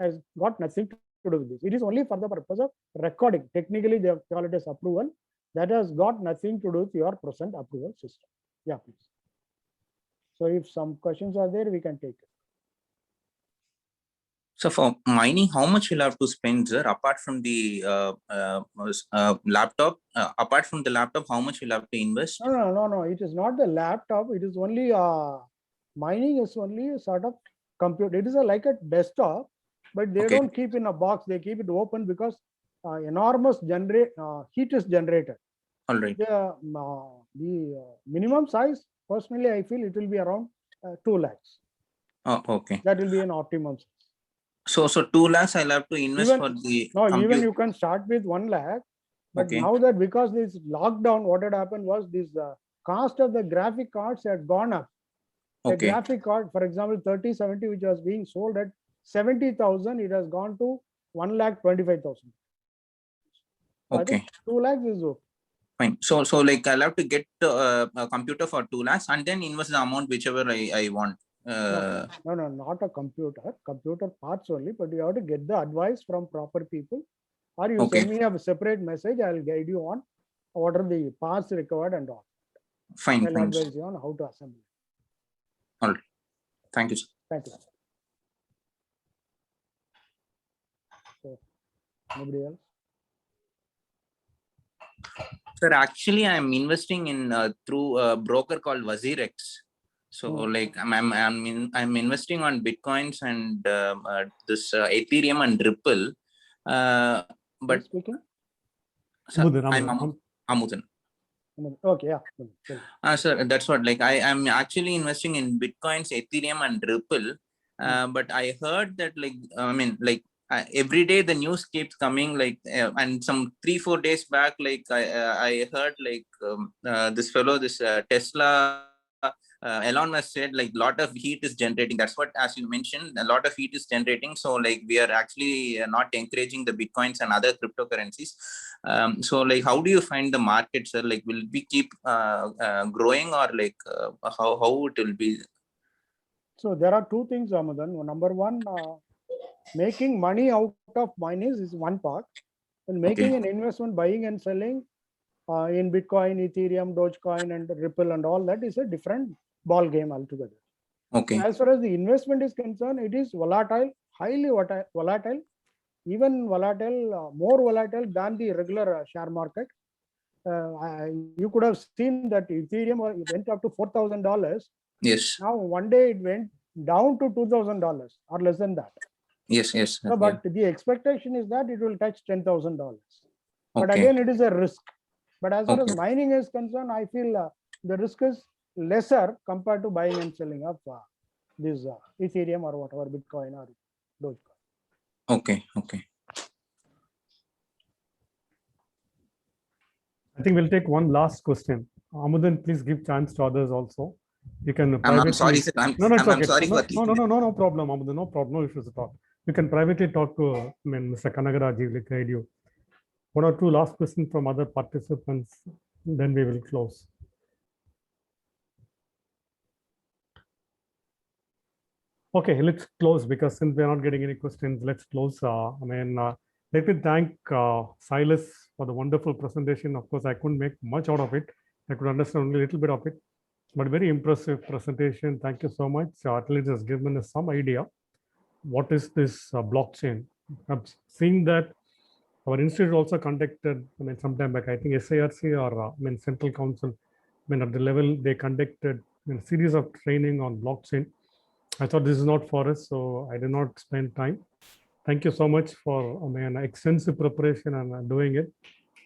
G: has got nothing to do with this. It is only for the purpose of recording. Technically, they call it as approval. That has got nothing to do with your present approval system. Yeah, please. So if some questions are there, we can take it.
H: So for mining, how much you'll have to spend, sir, apart from the laptop? Apart from the laptop, how much you'll have to invest?
G: No. It is not the laptop. It is only mining is only a sort of computer. It is like a desktop, but they don't keep in a box. They keep it open because enormous heat is generated.
H: All right.
G: The minimum size, personally, I feel it will be around 2 lakhs.
H: Oh, okay.
G: That will be an optimum size.
H: So 2 lakhs I'll have to invest
G: Even,
H: for the
G: even you can start with 1 lakh, but now that because this lockdown, what had happened was this cost of the graphic cards had gone up. The graphic card, for example, 3070, which was being sold at 70,000, it has gone to 1,25,000.
H: Okay.
G: I think 2 lakhs is okay.
H: Fine. So like I'll have to get a computer for 2 lakhs and then invest the amount whichever I want.
G: No, not a computer parts only, but you have to get the advice from proper people, or you send me a separate message. I'll guide you on what are the parts required and all.
H: Fine.
G: I'll advise you on how to assemble.
H: All right. Thank you, sir.
G: Thank you. So, nobody else?
H: Sir, actually, I'm investing in through a broker called Wazirex. So like I'm investing on Bitcoins and this Ethereum and Ripple. But sir, I'm Amudan.
G: Okay, yeah.
H: Sir, that's what, like I'm actually investing in Bitcoins, Ethereum and Ripple. But I heard that every day the news keeps coming, like and some 3-4 days back, like I heard like this fellow, this Tesla, Elon Musk said like a lot of heat is generating. That's what, as you mentioned, a lot of heat is generating. So like we are actually not encouraging the Bitcoins and other cryptocurrencies. So like how do you find the market, sir? Like will we keep growing, or like how it will be?
G: So there are two things, Amadan. Number one, making money out of monies is one part, and making an investment, buying and selling in Bitcoin, Ethereum, Dogecoin, and Ripple, and all that is a different ball game altogether.
H: Okay.
G: As far as the investment is concerned, it is volatile, highly volatile, even volatile, more volatile than the regular share market. You could have seen that Ethereum went up to $4,000.
H: Yes.
G: Now one day it went down to $2,000 or less than that.
H: Yes. Yes.
G: No, but the expectation is that it will touch $10,000. But
H: Okay.
G: again, it is a risk. But as far as
H: Okay.
G: mining is concerned, I feel the risk is lesser compared to buying and selling of this Ethereum or whatever, Bitcoin or Dogecoin.
H: Okay. Okay.
B: I think we'll take one last question. Amudan, please give chance to others also. You can
H: I'm
B: privately.
H: sorry, sir. I'm
B: It's okay.
H: sorry for
B: No problem, Amudan. No problem. No issues at all. You can privately talk to Mr. Kanagaraj. He will guide you. One or two last questions from other participants, then we will close. Okay, let's close because since we are not getting any questions, let's close. Let me thank Silas for the wonderful presentation. Of course, I couldn't make much out of it. I could understand only a little bit of it, but very impressive presentation. Thank you so much. At least has given us some idea what is this blockchain. I've seen that our institute also conducted, sometime back, I think SIRC or Central Council, at the level they conducted a series of training on blockchain. I thought this is not for us, so I did not spend time. Thank you so much for extensive preparation and doing it.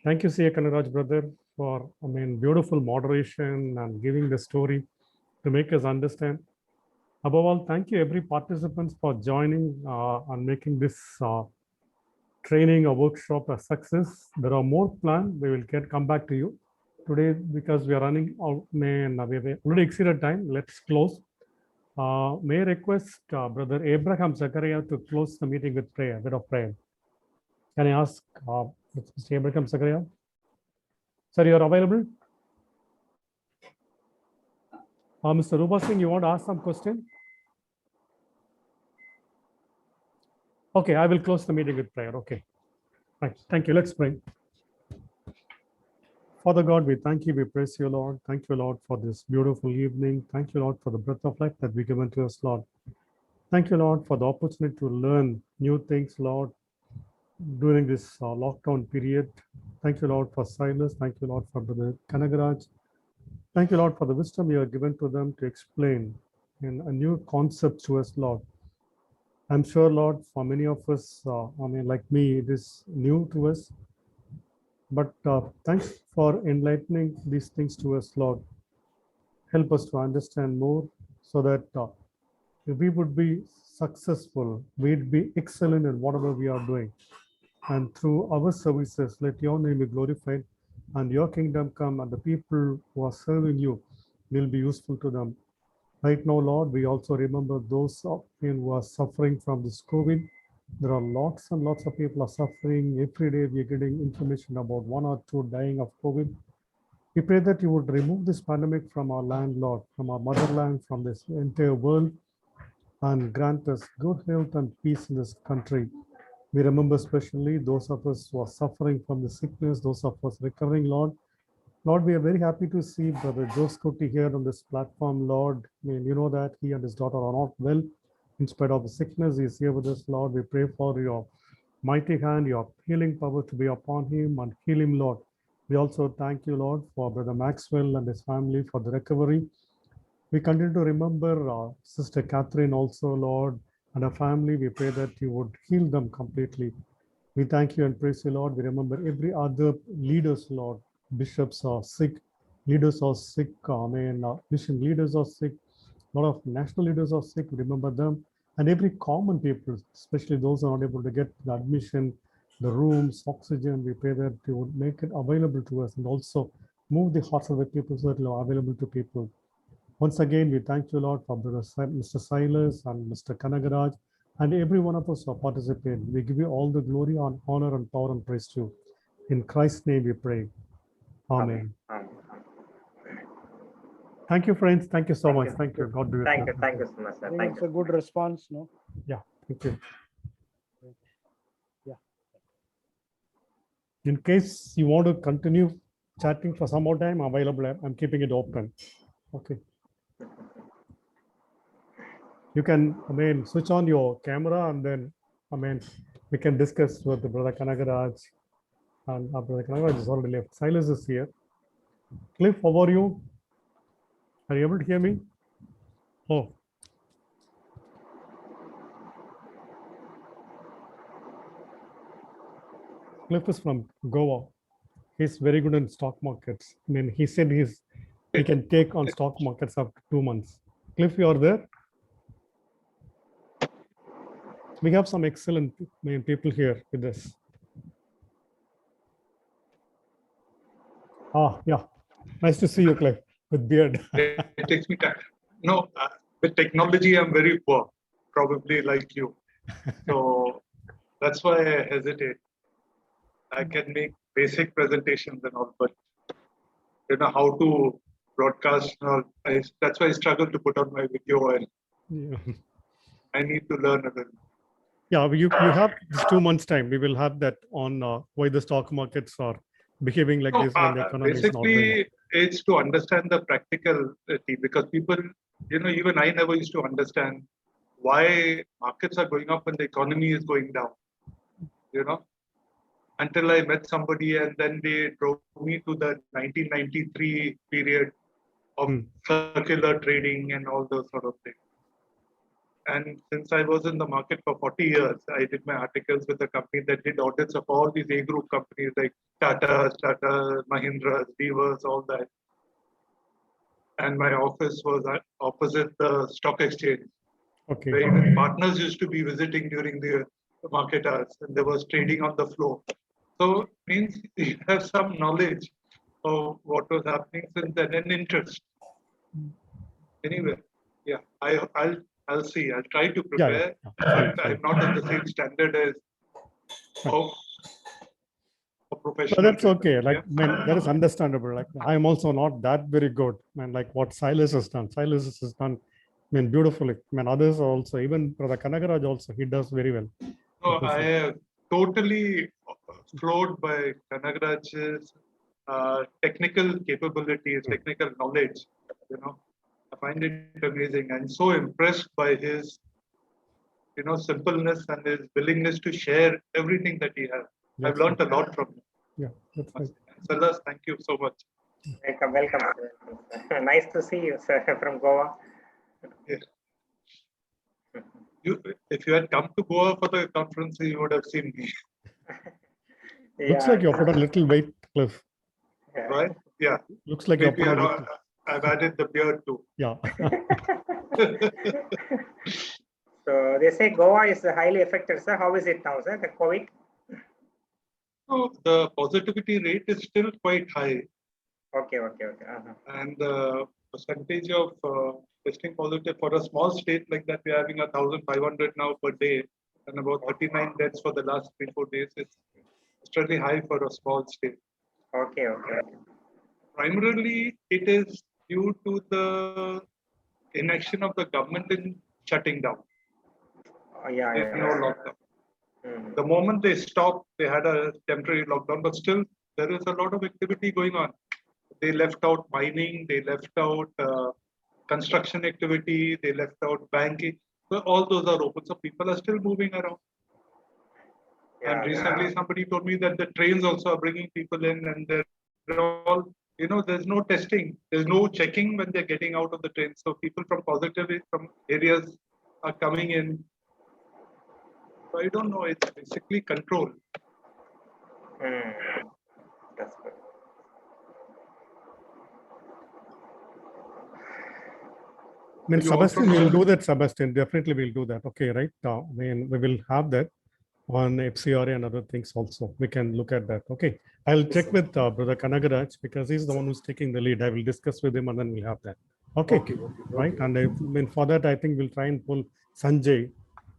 B: Thank you, C.A. Kanagaraj brother, for beautiful moderation and giving the story to make us understand. Above all, thank you every participant for joining and making this training or workshop a success. There are more planned. We will come back to you today because we are running out. We have already exceeded time. Let's close. May I request Brother Abraham Zakaria to close the meeting with prayer, a bit of prayer. Can I ask Mr. Abraham Zakaria? Sir, you are available? Mr. Rupa Singh, you want to ask some question? Okay, I will close the meeting with prayer. Okay. Right. Thank you. Let's pray. Father God, we thank you, we praise you, Lord. Thank you, Lord, for this beautiful evening. Thank you, Lord, for the breath of life that we given to us, Lord. Thank you, Lord, for the opportunity to learn new things, Lord, during this lockdown period. Thank you, Lord, for Silas. Thank you, Lord, for Brother Kanagaraj. Thank you, Lord, for the wisdom you have given to them to explain in a new concept to us, Lord. I'm sure, Lord, for many of us, like me, it is new to us. But thanks for enlightening these things to us, Lord. Help us to understand more so that we would be successful, we'd be excellent in whatever we are doing. And through our services, let your name be glorified and your kingdom come, and the people who are serving you will be useful to them. Right now, Lord, we also remember those who are suffering from this COVID. There are lots and lots of people are suffering. Every day we are getting information about 1 or 2 dying of COVID. We pray that you would remove this pandemic from our land, Lord, from our motherland, from this entire world, and grant us good health and peace in this country. We remember especially those of us who are suffering from the sickness, those of us recovering, Lord. Lord, we are very happy to see Brother Jose Kuti here on this platform, Lord. You know that he and his daughter are not well. In spite of the sickness, he is here with us, Lord. We pray for your mighty hand, your healing power to be upon him and heal him, Lord. We also thank you, Lord, for Brother Maxwell and his family for the recovery. We continue to remember Sister Catherine also, Lord, and her family. We pray that you would heal them completely. We thank you and praise you, Lord. We remember every other leaders, Lord. Bishops are sick, leaders are sick, mission leaders are sick, a lot of national leaders are sick. Remember them, and every common people, especially those who are not able to get the admission, the rooms, oxygen. We pray that you would make it available to us and also move the hearts of the people so that it are available to people. Once again, we thank you, Lord, for Mr. Silas and Mr. Kanagaraj and every one of us who participate. We give you all the glory and honor and power and praise to you. In Christ's name we pray. Amen.
A: Amen.
B: Thank you, friends. Thank you so
A: Thank
B: much.
A: you.
B: Thank you. God bless
A: Thank you so much,
G: I
A: sir.
G: think
A: Thank
G: it's
A: you.
G: a good response, no?
B: Yeah, thank you.
G: Yeah.
B: In case you want to continue chatting for some more time, available. I'm keeping it open. Okay. You can, switch on your camera and then, we can discuss with the brother Kanagaraj. And our brother Kanagaraj is already left. Silas is here. Cliff, how are you? Are you able to hear me? Oh. Cliff is from Goa. He's very good in stock markets. He said he can take on stock markets up to 2 months. Cliff, you are there? We have some excellent people here with us. Yeah. Nice to see you, Cliff, with beard.
I: It takes me time. No, with technology, I'm very poor, probably like you. So that's why I hesitate. I can make basic presentations and all, but how to broadcast. That's why I struggle to put on my video, and
B: Yeah.
I: I need to learn a little.
B: Yeah, you have this 2 months time. We will have that on why the stock markets are behaving like this when the economy is not doing.
I: Basically, it's to understand the practicality, because people, even I never used to understand why markets are going up and the economy is going down, until I met somebody and then they drove me to the 1993 period of circular trading and all those sort of things. And since I was in the market for 40 years, I did my articles with a company that did audits of all these A group companies like Tata, Mahindra, Devers, all that. And my office was opposite the stock exchange.
B: Okay.
I: Where even partners used to be visiting during the market hours, and there was trading on the floor. So means you have some knowledge of what was happening since then, and interest. Anyway, yeah, I'll see. I'll try to prepare. But I'm not at the same standard as a professional.
B: But that's okay. That is understandable. I'm also not that very good. Like what Silas has done. Silas has done, beautifully. Others also, even Brother Kanagaraj also, he does very well.
I: No, I am totally floored by Kanagaraj's technical capabilities, technical knowledge. I find it amazing. I'm so impressed by his, simpleness and his willingness to share everything that he has. I've learned a lot from him.
B: Yeah, that's right.
I: Silas, thank you so much.
A: Welcome. Nice to see you, sir, from Goa.
I: Yeah. If you had come to Goa for the conference, you would have seen me.
B: Looks like you put a little weight, Cliff.
A: Yeah.
I: Right? Yeah.
B: Looks like you put a little.
I: I've added the beard too.
B: Yeah.
A: So they say Goa is highly affected, sir. How is it now, sir? The COVID?
I: So the positivity rate is still quite high.
A: Okay.
I: And the percentage of testing positive for a small state like that, we're having 1,500 now per day, and about 39 deaths for the last 3-4 days. It's extremely high for a small state.
A: Okay.
I: Primarily, it is due to the inaction of the government in shutting down.
A: Yeah.
I: No lockdown. The moment they stopped, they had a temporary lockdown, but still there is a lot of activity going on. They left out mining, they left out construction activity, they left out banking. So all those are open. So people are still moving around. And recently somebody told me that the trains also are bringing people in, and they're all, there's no testing. There's no checking when they're getting out of the train. So people from areas are coming in. So I don't know. It's basically control.
A: That's good.
B: Sebastian, we'll do that, Sebastian. Definitely we'll do that. Okay, right? We will have that on FCRA and other things also. We can look at that. Okay. I'll check with Brother Kanagaraj because he's the one who's taking the lead. I will discuss with him and then we'll have that. Okay. Right. And for that, I think we'll try and pull Sanjay.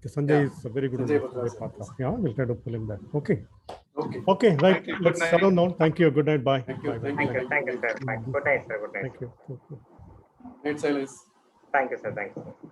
B: Sanjay is a very good partner. Yeah, we'll try to pull him back. Okay. Okay, right. Let's settle down. Thank you. Good night. Bye.
A: Thank you, sir. Bye. Good night, sir. Good night.
B: Thank you.
J: Great, Silas.
A: Thank you, sir. Thank you.